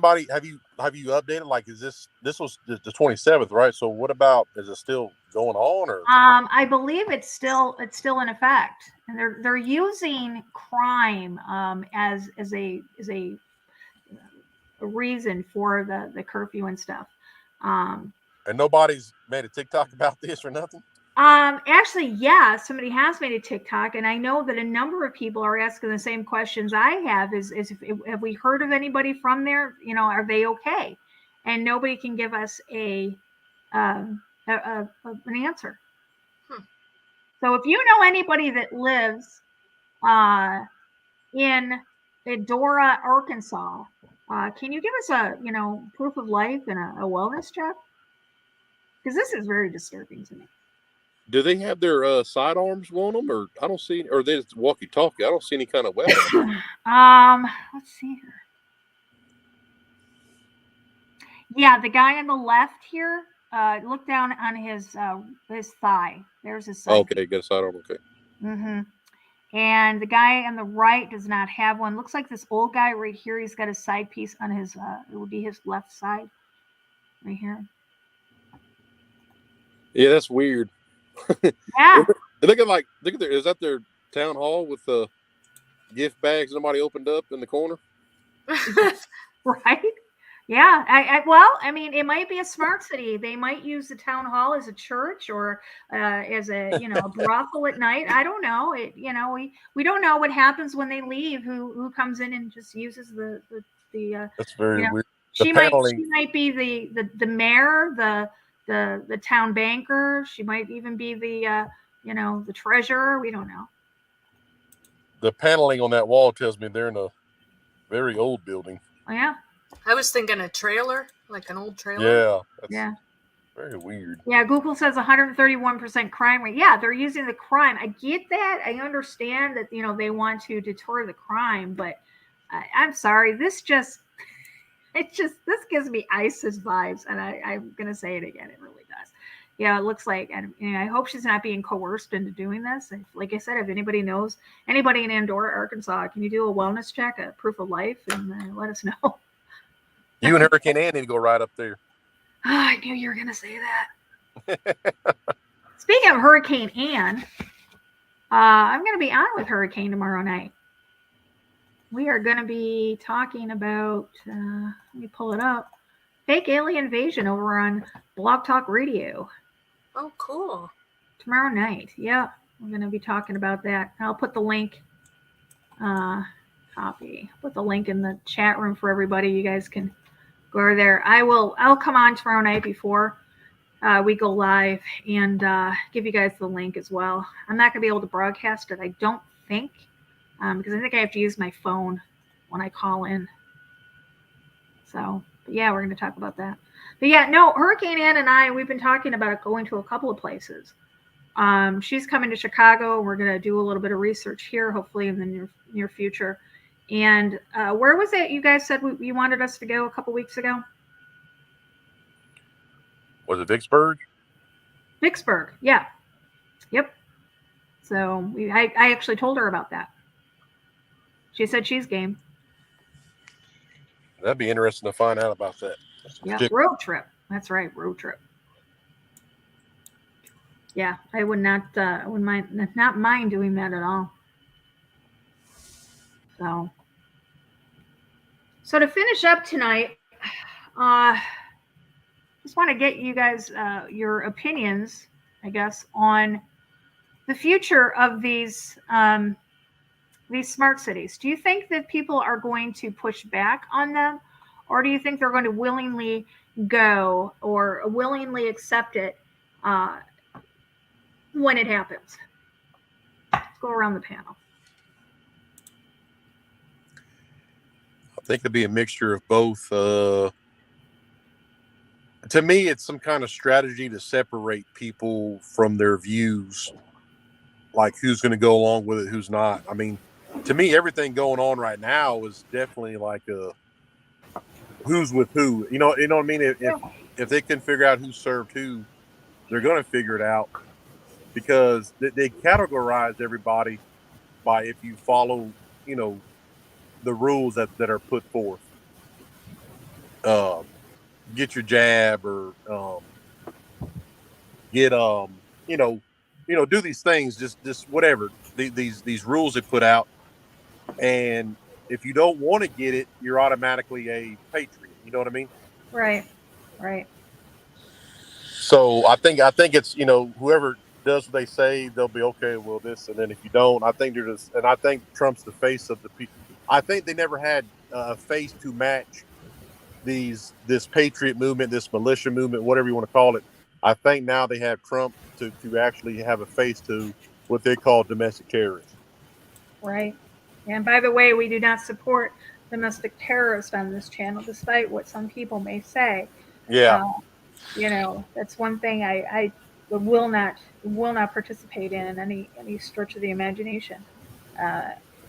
updated? Like, is this was the 27th, right? So what about, is it still going on, or? I believe it's still in effect, and they're using crime as a reason for the curfew and stuff. And nobody's made a TikTok about this or nothing? Actually, yeah, somebody has made a TikTok, and I know that a number of people are asking the same questions I have. Have we heard of anybody from there? Are they okay? And nobody can give us an answer. So if you know anybody that lives in Eudora, Arkansas, can you give us a proof of life and a wellness check? Because this is very disturbing to me. Do they have their sidearms on them, or I don't see, or they just walkie-talkie? I don't see any kind of weapon. Let's see here. Yeah, the guy on the left here, Look down on his thigh. There's his side. Okay, got a sidearm. Okay. Mm-hmm. And the guy on the right does not have one. Looks like this old guy right here. He's got a side piece on his. It would be his left side, right here. Yeah, that's weird. Yeah. Look at is that their town hall with the gift bags somebody opened up in the corner? Right. Yeah. Well, I mean, it might be a smart city. They might use the town hall as a church or as a a brothel at night. I don't know. We don't know what happens when they leave. Who comes in and just uses the That's very weird. She might be the mayor, the town banker. She might even be the the treasurer. We don't know. The paneling on that wall tells me they're in a very old building. Oh yeah. I was thinking a trailer, like an old trailer. Yeah. Yeah. Very weird. Yeah, Google says 131% crime rate. Yeah, they're using the crime. I get that. I understand that they want to deter the crime, but I'm sorry. This gives me ISIS vibes, and I'm gonna say it again. It really does. Yeah, it looks like, and I hope she's not being coerced into doing this. Like I said, if anybody knows anybody in Andorra, Arkansas, can you do a wellness check, a proof of life, and let us know. You and Hurricane Ann need to go right up there. Oh, I knew you were going to say that. Speaking of Hurricane Ann, I'm going to be on with Hurricane tomorrow night. We are going to be talking about, let me pull it up, fake alien invasion over on Blog Talk Radio. Oh, cool. Tomorrow night. Yeah, we're going to be talking about that. I'll put the link, put the link in the chat room for everybody. You guys can go there. I'll come on tomorrow night before we go live and give you guys the link as well. I'm not going to be able to broadcast it, I don't think, because I think I have to use my phone when I call in. So, but yeah, we're going to talk about that. But yeah, no, Hurricane Ann and we've been talking about going to a couple of places. She's coming to Chicago. We're going to do a little bit of research here, hopefully in the near future. And where was it you guys said you wanted us to go a couple weeks ago? Was it Vicksburg? Vicksburg, yeah. Yep. So I actually told her about that. She said she's game. That'd be interesting to find out about that. Yeah, road trip. That's right, road trip. Yeah, I would not mind doing that at all. So to finish up tonight, just want to get you guys your opinions, I guess, on the future of these smart cities. Do you think that people are going to push back on them, or do you think they're going to willingly go or willingly accept it when it happens? Let's go around the panel. I think it'd be a mixture of both. To me, it's some kind of strategy to separate people from their views, like who's going to go along with it, who's not. I mean, to me, everything going on right now is definitely like a who's with who. You know what I mean? If they can figure out who served who, they're going to figure it out, because they categorize everybody by if you follow, the rules that are put forth. Get your jab, or get do these things, just whatever these rules they put out. And if you don't want to get it, you're automatically a patriot. You know what I mean? Right. So I think it's, whoever does what they say, they'll be okay. Well, this, and then if you don't, I think and I think Trump's the face of the people. I think they never had a face to match this patriot movement, this militia movement, whatever you want to call it. I think now they have Trump to actually have a face to what they call domestic terrorism. Right. And by the way, we do not support domestic terrorists on this channel, despite what some people may say. Yeah. That's one thing I will not participate in any stretch of the imagination.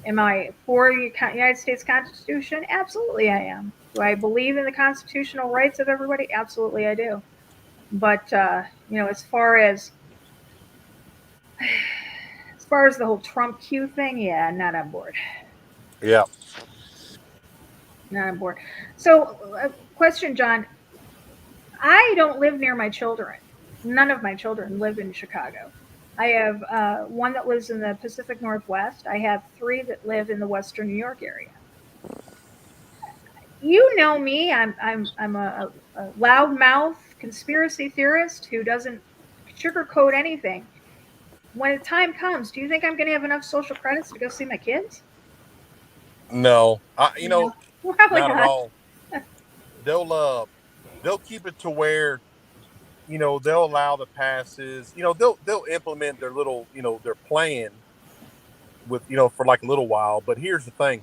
Am I for the United States Constitution? Absolutely, I am. Do I believe in the constitutional rights of everybody? Absolutely, I do. But as far as the whole Trump Q thing, yeah, not on board. Yeah. Not on board. So, question, John. I don't live near my children. None of my children live in Chicago. I have one that lives in the Pacific Northwest. I have 3 that live in the Western New York area. You know me. I'm a loudmouth conspiracy theorist who doesn't sugarcoat anything. When the time comes, do you think I'm going to have enough social credits to go see my kids? No, No, probably not at not. all. They'll keep it to where, they'll allow the passes. They'll implement their little, their plan with, for like a little while. But here's the thing: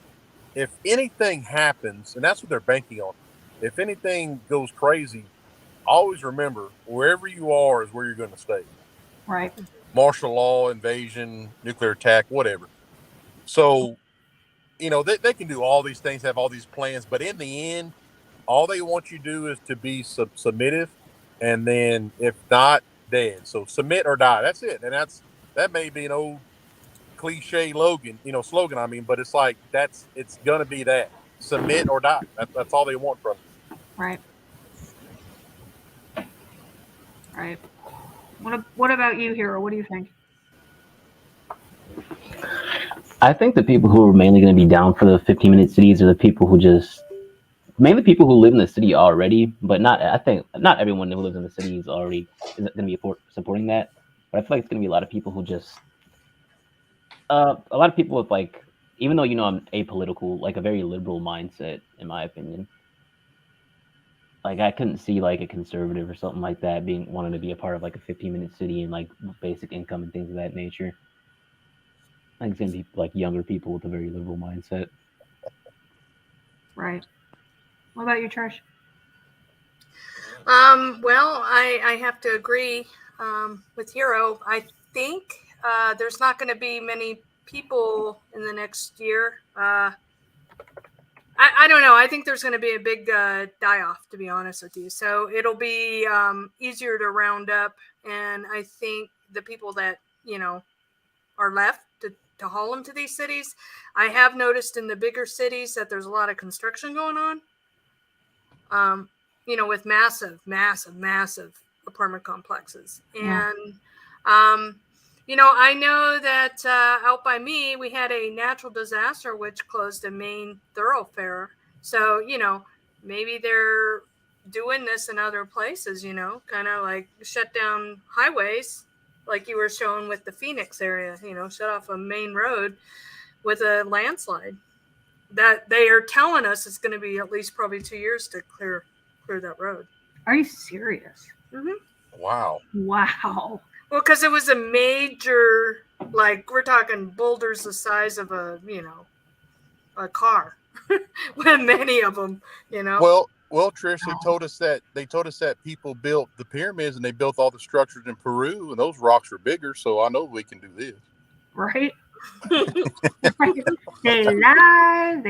if anything happens, and that's what they're banking on, if anything goes crazy, always remember wherever you are is where you're going to stay. Right. Martial law, invasion, nuclear attack, whatever. So, they can do all these things, have all these plans, but in the end, all they want you to do is to be submissive, and then if not, dead. So submit or die. That's it. And that may be an old cliche slogan. I mean, but it's like it's gonna be that submit or die. That's all they want from you. Right. Right. What about you, Hero? What do you think? I think the people who are mainly going to be down for the 15-minute cities are the people who mainly people who live in the city already, but I think not everyone who lives in the city is going to be supporting that. But I feel like it's going to be a lot of people who a lot of people with like, even though, I'm apolitical, like a very liberal mindset, in my opinion. Like I couldn't see like a conservative or something like that wanting to be a part of like a 15-minute city and like basic income and things of that nature. I think it's going to be like younger people with a very liberal mindset. Right. What about you, Trish? Well, I have to agree with Hero. I think there's not going to be many people in the next year. I don't know. I think there's going to be a big die-off, to be honest with you. So it'll be easier to round up. And I think the people that, are left to haul them to these cities, I have noticed in the bigger cities that there's a lot of construction going on. With massive apartment complexes. Yeah. And, I know that out by me, we had a natural disaster which closed a main thoroughfare. So, maybe they're doing this in other places, kind of like shut down highways, like you were showing with the Phoenix area, shut off a main road with a landslide. That they are telling us it's going to be at least probably 2 years to clear that road. Are you serious? Mm-hmm. Wow. Wow. Well, because it was a major, like we're talking boulders the size of a car, with many of them, Well, Trish, they told us that people built the pyramids and they built all the structures in Peru, and those rocks are bigger. So I know we can do this. Right. They lie.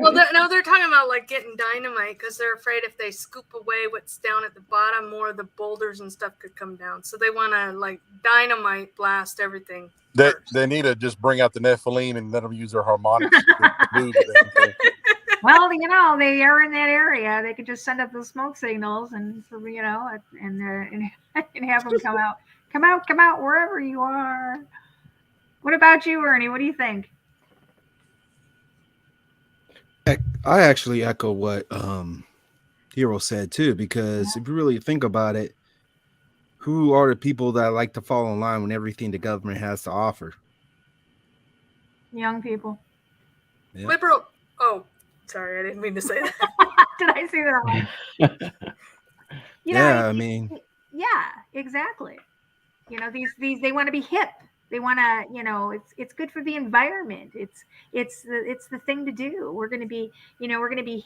Well, they're talking about like getting dynamite because they're afraid if they scoop away what's down at the bottom, more of the boulders and stuff could come down. So they want to like dynamite blast everything. They need to just bring out the Nephilim and let them use their harmonics to do the thing. Well, they are in that area. They could just send up the smoke signals and have them come out wherever you are. What about you, Ernie? What do you think? I actually echo what Hero said too, because if you really think about it, who are the people that like to fall in line with everything the government has to offer? Young people. Yeah. Liberal. Oh, sorry, I didn't mean to say that. Did I say that wrong? I mean. Yeah, exactly. These they want to be hip. They want to, it's good for the environment. It's the thing to do. We're going to be,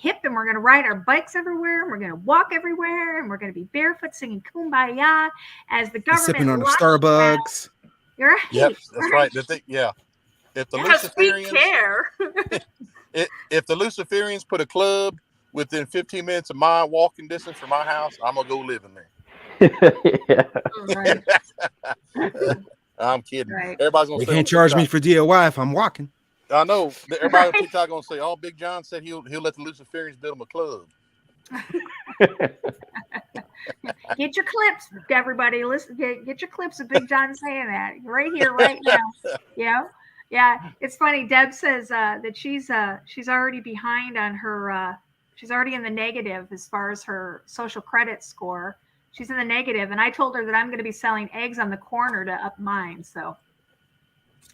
hip, and we're going to ride our bikes everywhere, and we're going to walk everywhere, and we're going to be barefoot singing Kumbaya as the government sipping on the Starbucks. You're right. Yep, that's right. If the Luciferians care. if the Luciferians put a club within 15 minutes of my walking distance from my house, I'm gonna go live in there. Right. I'm kidding. Right. Everybody's gonna They say can't on charge me TikTok, for DOI if I'm walking. I know. Everybody on Right. TikTok gonna say, "Oh, Big John said he'll let the Luciferians build him a club." Get your clips, everybody. Listen, get your clips of Big John saying that right here, right now. Yeah. It's funny. Deb says that she's already behind on her. She's already in the negative as far as her social credit score. She's in the negative, and I told her that I'm going to be selling eggs on the corner to up mine. So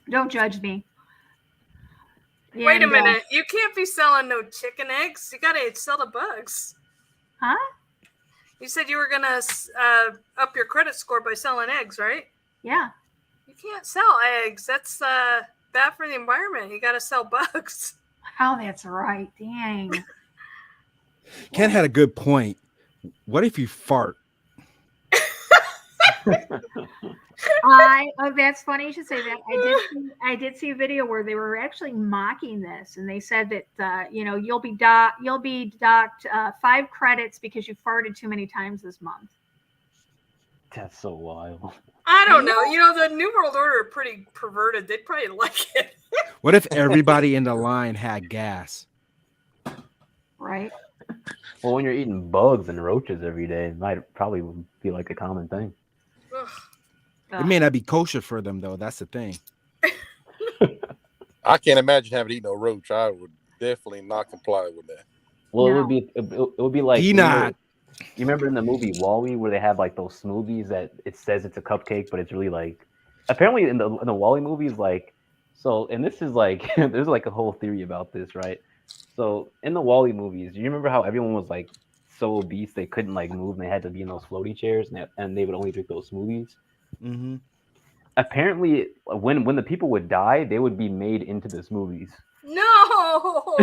don't judge me. Wait a And, minute. You can't be selling no chicken eggs. You got to sell the bugs. Huh? You said you were going to up your credit score by selling eggs, right? Yeah. You can't sell eggs. That's bad for the environment. You got to sell bugs. Oh, that's right. Dang. Ken had a good point. What if you fart? That's funny you should say that. I did see a video where they were actually mocking this, and they said that you'll be docked 5 credits because you farted too many times this month. That's so wild. I don't know. You know, the New World Order are pretty perverted. They'd probably like it. What if everybody in the line had gas? Right. Well, when you're eating bugs and roaches every day, it might probably be like a common thing. It may not be kosher for them, though. That's the thing. I can't imagine having eaten a roach. I would definitely not comply with that. Well, it would be like He not. You remember in the movie WALL-E where they have like those smoothies that it says it's a cupcake, but it's really like apparently in the WALL-E movies like so, and this is like there's like a whole theory about this, right? So in the WALL-E movies, do you remember how everyone was like so obese they couldn't like move and they had to be in those floaty chairs and they would only drink those smoothies? Mm-hmm. Apparently, when the people would die, they would be made into the smoothies. No.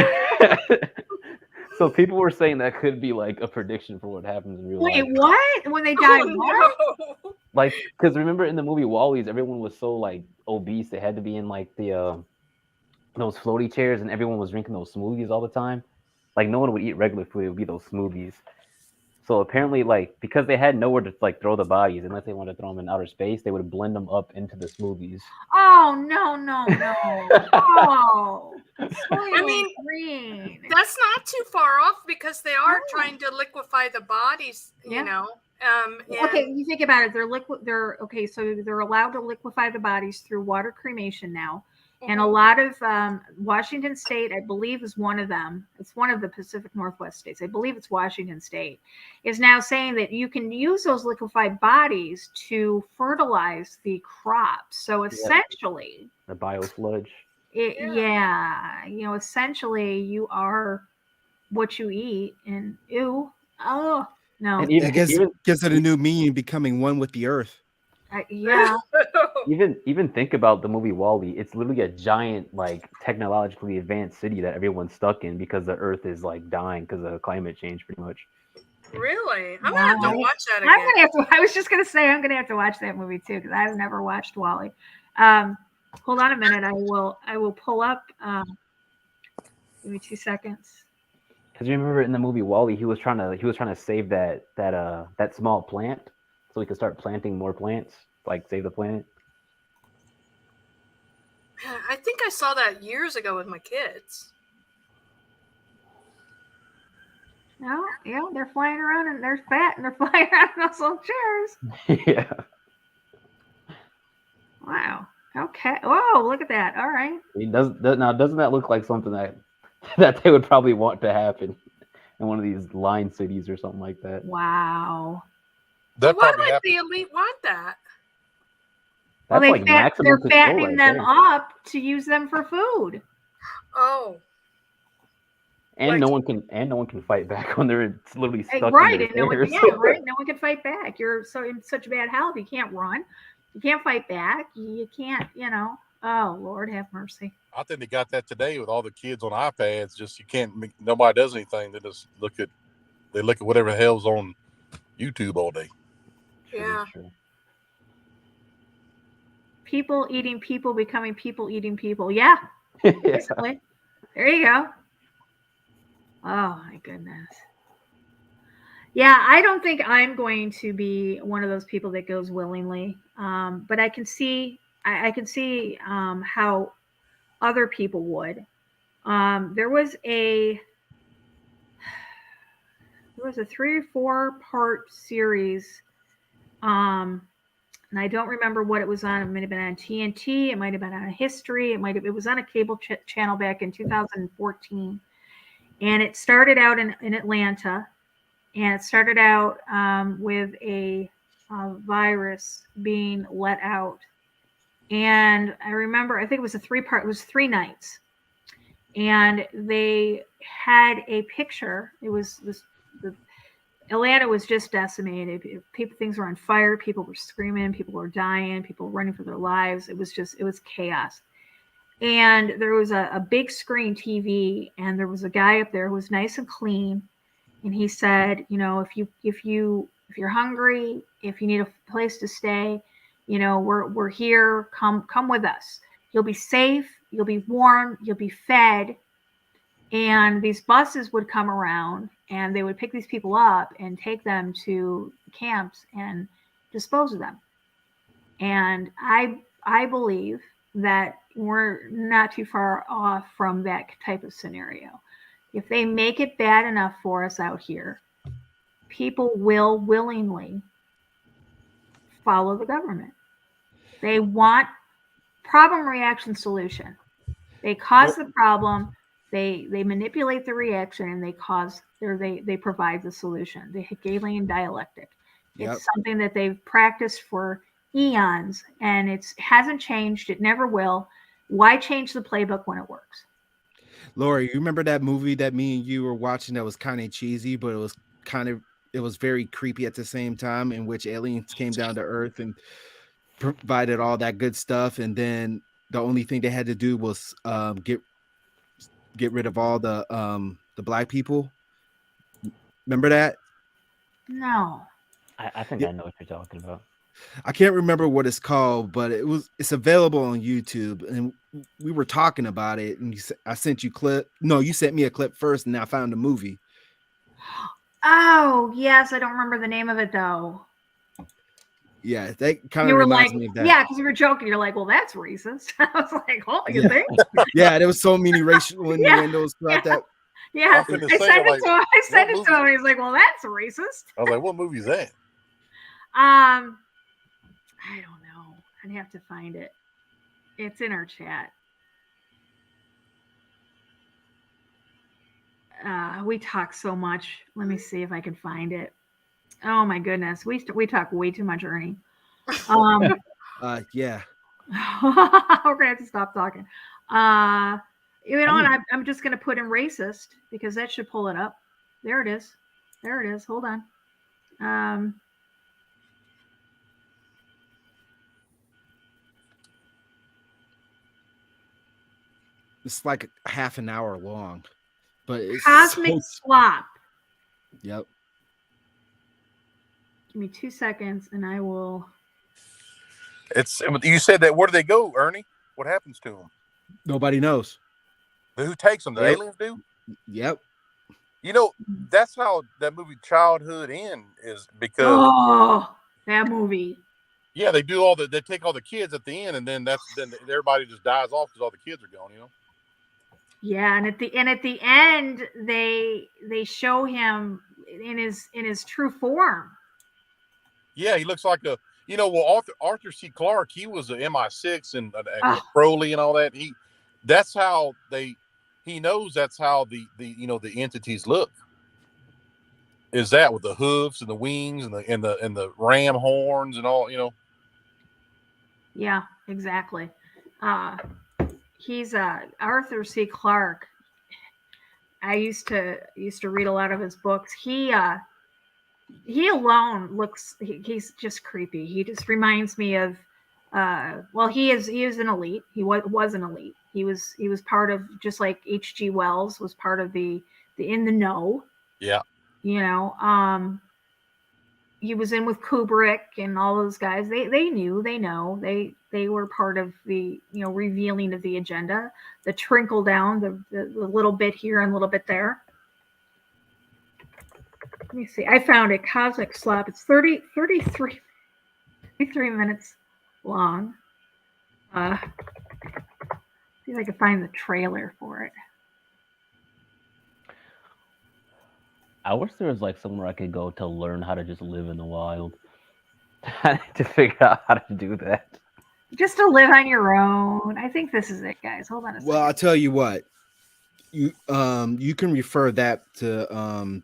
So people were saying that could be like a prediction for what happens in real life. Wait, what? When they die, what? No. Like, because remember in the movie WALL-E's, everyone was so like obese they had to be in like the those floaty chairs, and everyone was drinking those smoothies all the time. Like no one would eat regular food; it would be those smoothies. So apparently, like because they had nowhere to like throw the bodies, unless they wanted to throw them in outer space, they would blend them up into the smoothies. Oh no! Oh, I mean, green. That's not too far off because they are trying to liquefy the bodies. Yeah. You know. Okay, you think about it. They're okay. So they're allowed to liquefy the bodies through water cremation now. And a lot of Washington State, I believe, is one of them. It's one of the Pacific Northwest states. I believe it's Washington State, is now saying that you can use those liquefied bodies to fertilize the crops. So essentially, the biosludge. Essentially, you are what you eat. And no. And I guess it gives it a new meaning, becoming one with the earth. Yeah. Even think about the movie WALL-E. It's literally a giant, like technologically advanced city that everyone's stuck in because the Earth is like dying because of climate change, pretty much. Really, I'm gonna have to watch that again. I'm gonna have to. I was just gonna say I'm gonna have to watch that movie too because I've never watched WALL-E. Hold on a minute. I will pull up. Give me 2 seconds. Because you remember in the movie WALL-E, he was trying to save that small plant so he could start planting more plants, like save the planet. I think I saw that years ago with my kids. No, they're flying around and they're fat and they're flying around in those little chairs. Yeah. Wow. Okay. Whoa, look at that. All right. Doesn't that look like something that they would probably want to happen in one of these line cities or something like that? Wow. Why would the elite want that? That's well, like maximum they're control fattening right them there. up to use them for food. Oh. And no one can fight back when they're literally stuck right, in and no one, chairs. no one can fight back. You're in such bad health, you can't run, you can't fight back, you can't, Oh Lord, have mercy. I think they got that today with all the kids on iPads. Just nobody does anything. They just look at whatever the hell's on YouTube all day. Yeah. People eating people becoming people eating people. Yeah. Basically. There you go. Oh my goodness. Yeah, I don't think I'm going to be one of those people that goes willingly. But I can see, I can see how other people would. There was a 3 or 4 part series, and I don't remember what it was on. It might have been on TNT. It might have been on History. It was on a cable channel back in 2014, and it started out in Atlanta, and it started out with a virus being let out. And I remember, I think it was a 3-part. It was 3 nights, and they had a picture. It was the Atlanta was just decimated. Things were on fire. People were screaming. People were dying. People were running for their lives. It was chaos. And there was a big screen TV, and there was a guy up there who was nice and clean. And he said, if you're hungry, if you need a place to stay, we're here. Come with us. You'll be safe. You'll be warm. You'll be fed. And these buses would come around, and they would pick these people up and take them to camps and dispose of them. And I believe that we're not too far off from that type of scenario. If they make it bad enough for us out here, people will willingly follow the government. They want problem, reaction, solution. They cause the problem. They manipulate the reaction, and they provide the solution. The Hegelian dialectic. Yep. It's something that they've practiced for eons, and it hasn't changed. It never will. Why change the playbook when it works? Lori, you remember that movie that me and you were watching that was kind of cheesy, but it was very creepy at the same time, in which aliens came down to Earth and provided all that good stuff, and then the only thing they had to do was get rid of all the black people. Remember that? No. I think I know what you're talking about. I can't remember what it's called, but it's available on YouTube, and we were talking about it, and I sent you clip. No, you sent me a clip first, and I found the movie. Oh yes, I don't remember the name of it though. Yeah, that kind of reminds me of that. Yeah, because you were joking. You're like, well, that's racist. I was like, oh, you think? Yeah, there was so many racial innuendos throughout that. Yeah, I sent it to him. He's like, well, that's racist. I was like, what movie is that? I don't know. I'd have to find it. It's in our chat. We talk so much. Let me see if I can find it. Oh my goodness, we talk way too much, Ernie. Yeah. We're gonna have to stop talking. And I'm just gonna put in racist because that should pull it up. There it is. There it is. Hold on. It's like a half an hour long, but it's Cosmic Slop. Yep. Give me 2 seconds, and I will. You said that. Where do they go, Ernie? What happens to them? Nobody knows. Who takes them? The aliens do? Yep. That's how that movie Childhood End is, because that movie. Yeah, they do they take all the kids at the end, and then everybody just dies off because all the kids are gone, Yeah, and at the end they show him in his true form. Yeah, he looks like Arthur C. Clarke. He was an MI6 and Crowley and all that. That's how he knows that's how the entities look. Is that with the hooves and the wings and the ram horns and all, Yeah, exactly. He's Arthur C. Clarke. I used to read a lot of his books. He alone he's just creepy. He just reminds me of he is an elite. He was an elite. He was part of, just like H.G. Wells was part of the in the know. Yeah. He was in with Kubrick and all those guys. They know. They were part of the revealing of the agenda, the trickle down, the little bit here and a little bit there. Let me see. I found it. Cosmic Slop. It's 33 minutes long. See if I can find the trailer for it. I wish there was like somewhere I could go to learn how to just live in the wild. To figure out how to do that. Just to live on your own. I think this is it, guys. Hold on a second. Well, I'll tell you what. You can refer that to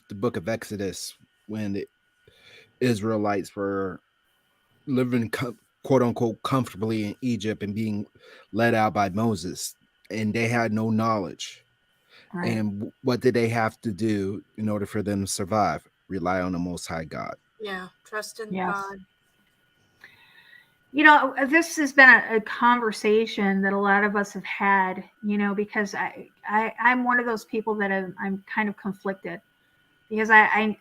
the book of Exodus when the Israelites were living quote unquote comfortably in Egypt and being led out by Moses, and they had no knowledge. Right. And what did they have to do in order for them to survive? Rely on the Most High God. Yeah, trust in Yes. God. You know, this has been a conversation that a lot of us have had, you know, because I'm one of those people that I'm kind of conflicted because I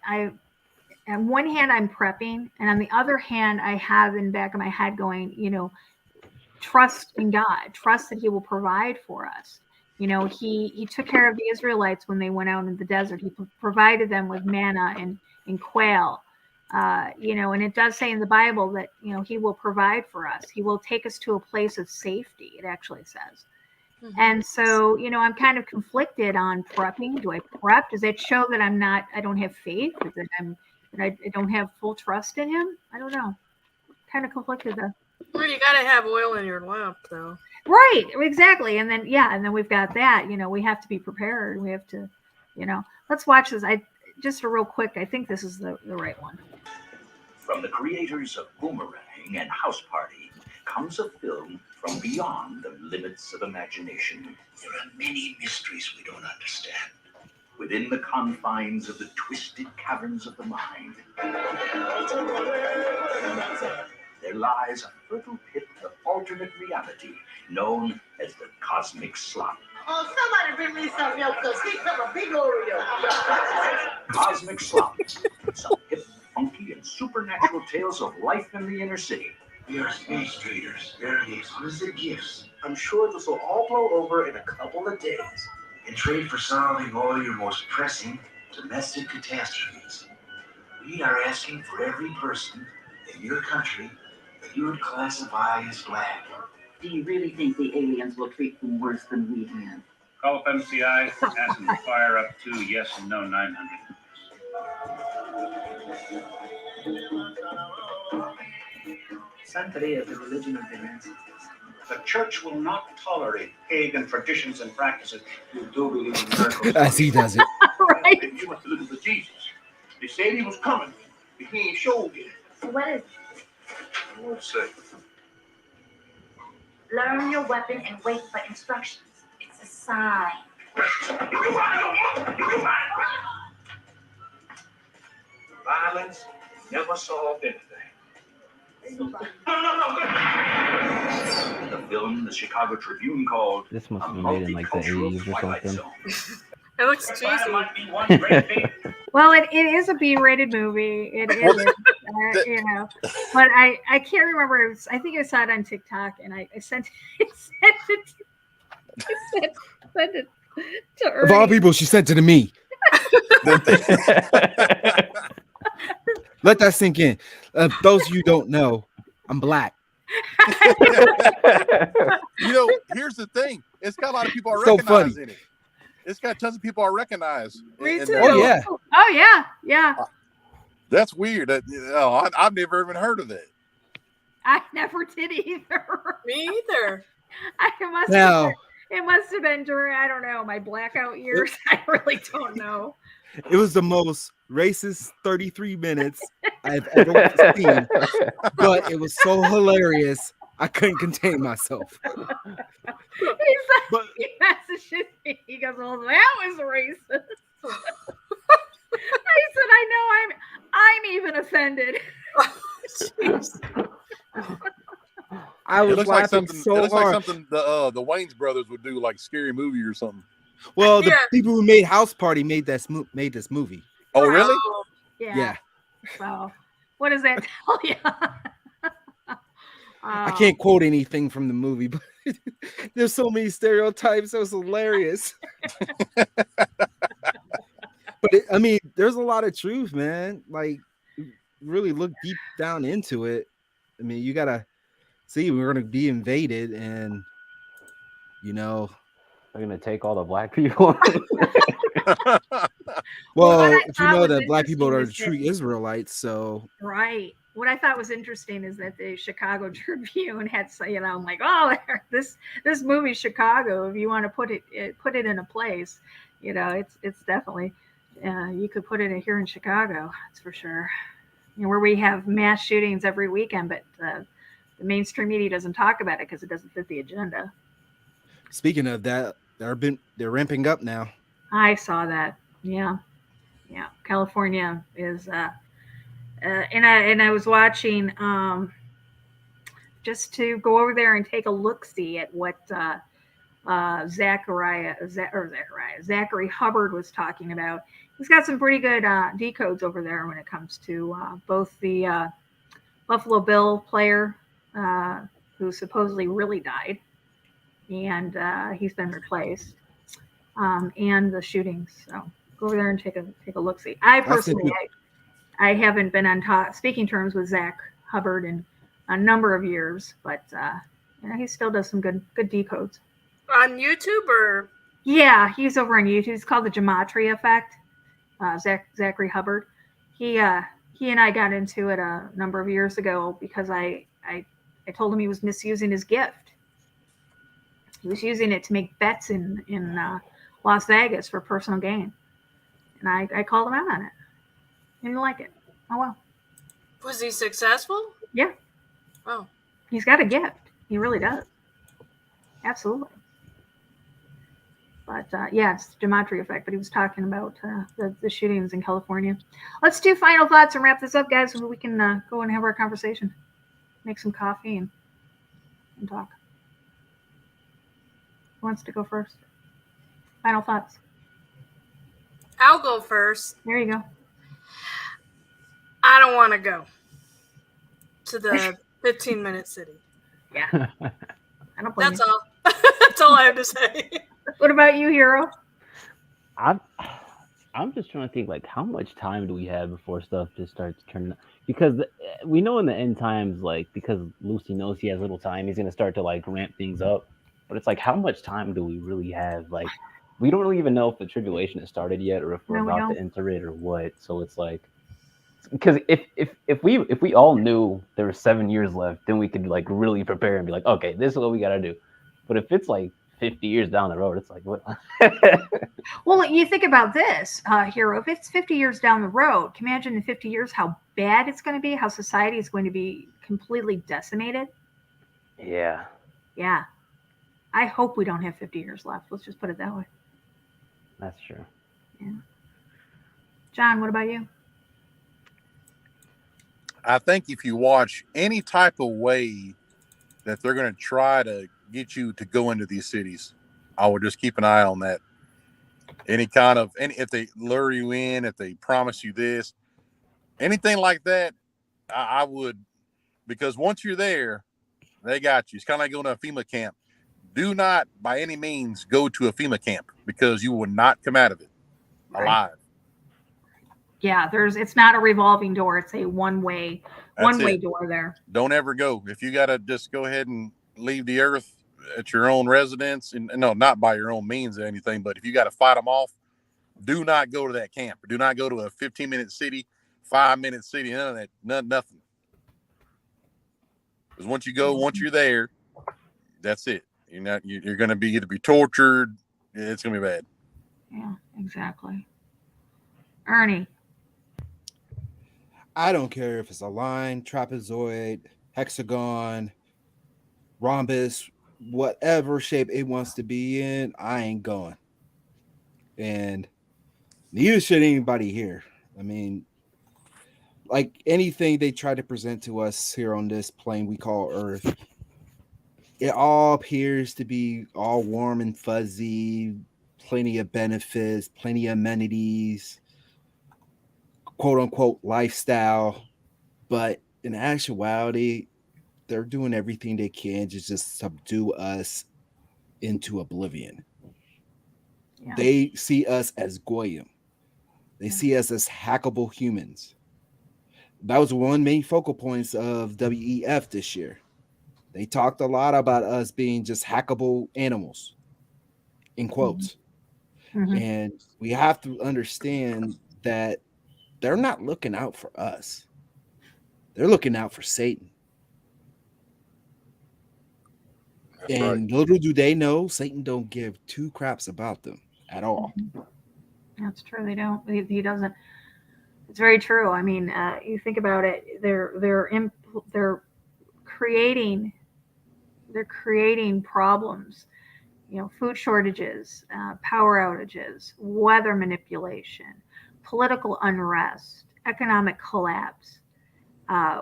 on one hand I'm prepping, and on the other hand I have in the back of my head going, you know, trust in God, trust that He will provide for us. You know, He took care of the Israelites when they went out in the desert. He provided them with manna and quail. You know, and it does say in the Bible that, you know, He will provide for us. He will take us to a place of safety, it actually says. Mm-hmm. And so, you know, I'm kind of conflicted on prepping. Do I prep? Does that show that I don't have faith? Is it that I don't have full trust in Him? I don't know. Kind of conflicted though. Well, you got to have oil in your lamp, though. Right, exactly. And then we've got that, you know, we have to be prepared. We have to, you know, let's watch this. Just a real quick, I think this is the right one. From the creators of Boomerang and House Party comes a film from beyond the limits of imagination. There are many mysteries we don't understand. Within the confines of the twisted caverns of the mind, there lies a fertile pit of alternate reality known as the Cosmic Slop. Oh, somebody bring me some milk, because he come a big Oreo. Cosmic Slop. Some hip, funky, and supernatural tales of life in the inner city. We are space traders, bearing exquisite gifts. I'm sure this will all blow over in a couple of days. In trade for solving all your most pressing domestic catastrophes, we are asking for every person in your country that you would classify as black. Do you really think the aliens will treat them worse than we have? Call up MCI, ask them to fire up 2 yes and no 900. Santeria is the religion of their ancestors. The church will not tolerate pagan traditions and practices. You do believe in miracles. As he does it. Right. You must look for Jesus. They said he was coming, but he ain't showed yet. So what is it? I won't say. Learn your weapon and wait for instructions. It's a sign. Violence never solved anything. The film the Chicago Tribune called This must have been made in like the 80s or something. It looks cheesy. Well, it is a B-rated movie. It is, you know, but I can't remember. I think I saw it on TikTok, and I sent it to Ernie. Of all people, she sent it to me. Let that sink in. Those of you who don't know, I'm black. You know, here's the thing. It's got a lot of people are So recognizing funny. it. It's got tons of people I recognize. Me in too. that. Oh yeah. Oh yeah, yeah. That's weird. I've never even heard of that. I never did either. Me either. It must have been during, I don't know, my blackout years. I really don't know. It was the most racist 33 minutes I've ever seen, but it was so hilarious. I couldn't contain myself. He messages me. He goes, "Well, that was racist." I said, "I know. I'm even offended." I was It looks like laughing something. so it looks hard. like something the Wayans brothers would do, like Scary Movie or something. Well, the Yeah. people who made House Party made this movie. Oh, really? Yeah. So, what does that tell you? I can't quote anything from the movie, but there's so many stereotypes. It was hilarious. But there's a lot of truth, man. Like, really look deep down into it. I mean, you gotta see we're gonna be invaded, and they're gonna take all the black people. Well, I if you thought know was that black people interesting are was the true that- Israelites, so Right. What I thought was interesting is that the Chicago Tribune had, I'm like, oh, this movie Chicago. If you want to put it in a place, it's definitely, you could put it here in Chicago. That's for sure. Where we have mass shootings every weekend, but the mainstream media doesn't talk about it because it doesn't fit the agenda. speaking of that, they're ramping up now. I saw that. Yeah. California is, and I was watching just to go over there and take a look see at what Zachary Hubbard was talking about. He's got some pretty good decodes over there when it comes to both the Buffalo Bill player who supposedly really died, and he's been replaced, and the shootings. So go over there and take a look see. I personally, I haven't been on speaking terms with Zach Hubbard in a number of years, but he still does some good decodes. On YouTube or? Yeah, he's over on YouTube. It's called the Gematria Effect. Zachary Hubbard. He and I got into it a number of years ago because I told him he was misusing his gift. He was using it to make bets in Las Vegas for personal gain, and I called him out on it. He didn't like it. Oh well. Was he successful? Yeah. Oh. He's got a gift. He really does. Absolutely. But yes, Gematria Effect. But he was talking about the shootings in California. Let's do final thoughts and wrap this up, guys, so we can go and have our conversation. Make some coffee and talk. Who wants to go first? Final thoughts. I'll go first. There you go. I don't want to go to the 15-minute city. Yeah. I don't blame That's you. all. That's all I have to say. What about you, Hero? I'm just trying to think, like, how much time do we have before stuff just starts turning? Because we know in the end times, like, because Lucy knows he has little time, he's gonna start to like ramp things up. But it's like, how much time do we really have? Like, we don't really even know if the tribulation has started yet, or if we're about to enter it, or what. So it's like, because if we all knew there were 7 years left, then we could like really prepare and be like, okay, this is what we gotta do. But if it's like 50 years down the road, it's like, what? Well, you think about this, Hero. If it's 50 years down the road, can you imagine in 50 years how bad it's going to be, how society is going to be completely decimated? Yeah. Yeah. I hope we don't have 50 years left. Let's just put it that way. That's true. Yeah. John, what about you? I think if you watch any type of way that they're going to try to get you to go into these cities, I would just keep an eye on that. If they lure you in, if they promise you this, anything like that, I would, because once you're there, they got you. It's kind of like going to a FEMA camp. Do not, by any means, go to a FEMA camp because you will not come out of it alive. Yeah, it's not a revolving door. It's a one-way door there. Don't ever go. If you got to just go ahead and leave the earth at your own residence, and no, not by your own means or anything, but if you got to fight them off, do not go to that camp. Do not go to a 15-minute city, 5-minute city, none of that, nothing. Because once you're there, that's it. You're going to be either be tortured. It's going to be bad. Yeah, exactly. Ernie. I don't care if it's a line, trapezoid, hexagon, rhombus, whatever shape it wants to be in, I ain't going. And neither should anybody here. I mean, like anything they try to present to us here on this plane we call Earth, it all appears to be all warm and fuzzy, plenty of benefits, plenty of amenities, quote unquote lifestyle. But in actuality, they're doing everything they can to just subdue us into oblivion. Yeah. They see us as goyim. They see us as hackable humans. That was one main focal points of WEF this year. They talked a lot about us being just hackable animals, in quotes. Mm-hmm. And we have to understand that they're not looking out for us. They're looking out for Satan. That's and little do they know, Satan don't give two craps about them at all. That's true. They don't. He doesn't. It's very true. I mean, you think about it. They're creating problems. You know, food shortages, power outages, weather manipulation, political unrest, economic collapse,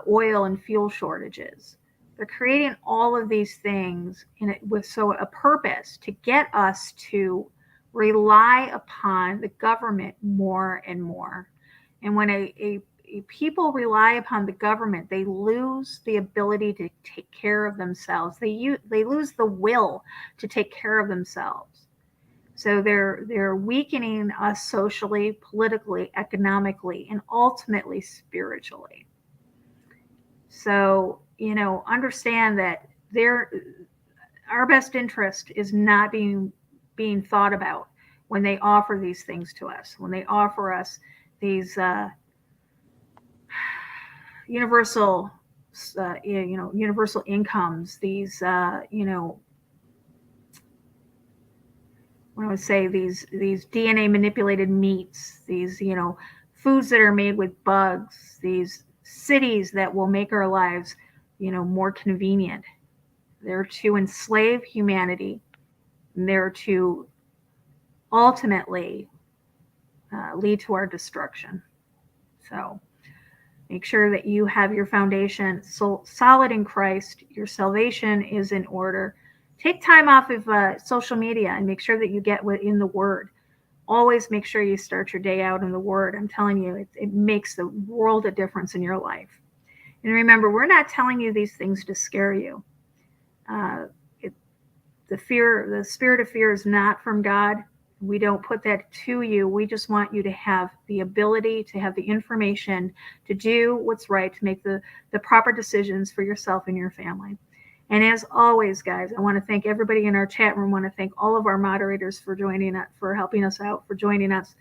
oil and fuel shortages. They're creating all of these things with a purpose to get us to rely upon the government more and more. And when a people rely upon the government, they lose the ability to take care of themselves. They lose the will to take care of themselves. So they're weakening us socially, politically, economically, and ultimately spiritually. So, you know, understand that our best interest is not being thought about when they offer these things to us, when they offer us these universal universal incomes, these what I would say, these DNA manipulated meats, these foods that are made with bugs, these cities that will make our lives more convenient. They're to enslave humanity. They're to ultimately lead to our destruction. So make sure that you have your foundation solid in Christ. Your salvation is in order. Take time off of social media and make sure that you get in the Word. Always make sure you start your day out in the Word. I'm telling you, it makes the world of difference in your life. And remember, we're not telling you these things to scare you. The spirit of fear is not from God. We don't put that to you. We just want you to have the ability, to have the information, to do what's right, to make the proper decisions for yourself and your family. And as always, guys, I want to thank everybody in our chat room. I want to thank all of our moderators for joining us, for helping us out, for joining us.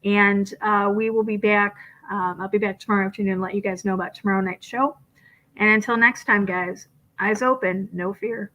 And we will be back. I'll be back tomorrow afternoon and let you guys know about tomorrow night's show. And until next time, guys, eyes open, no fear.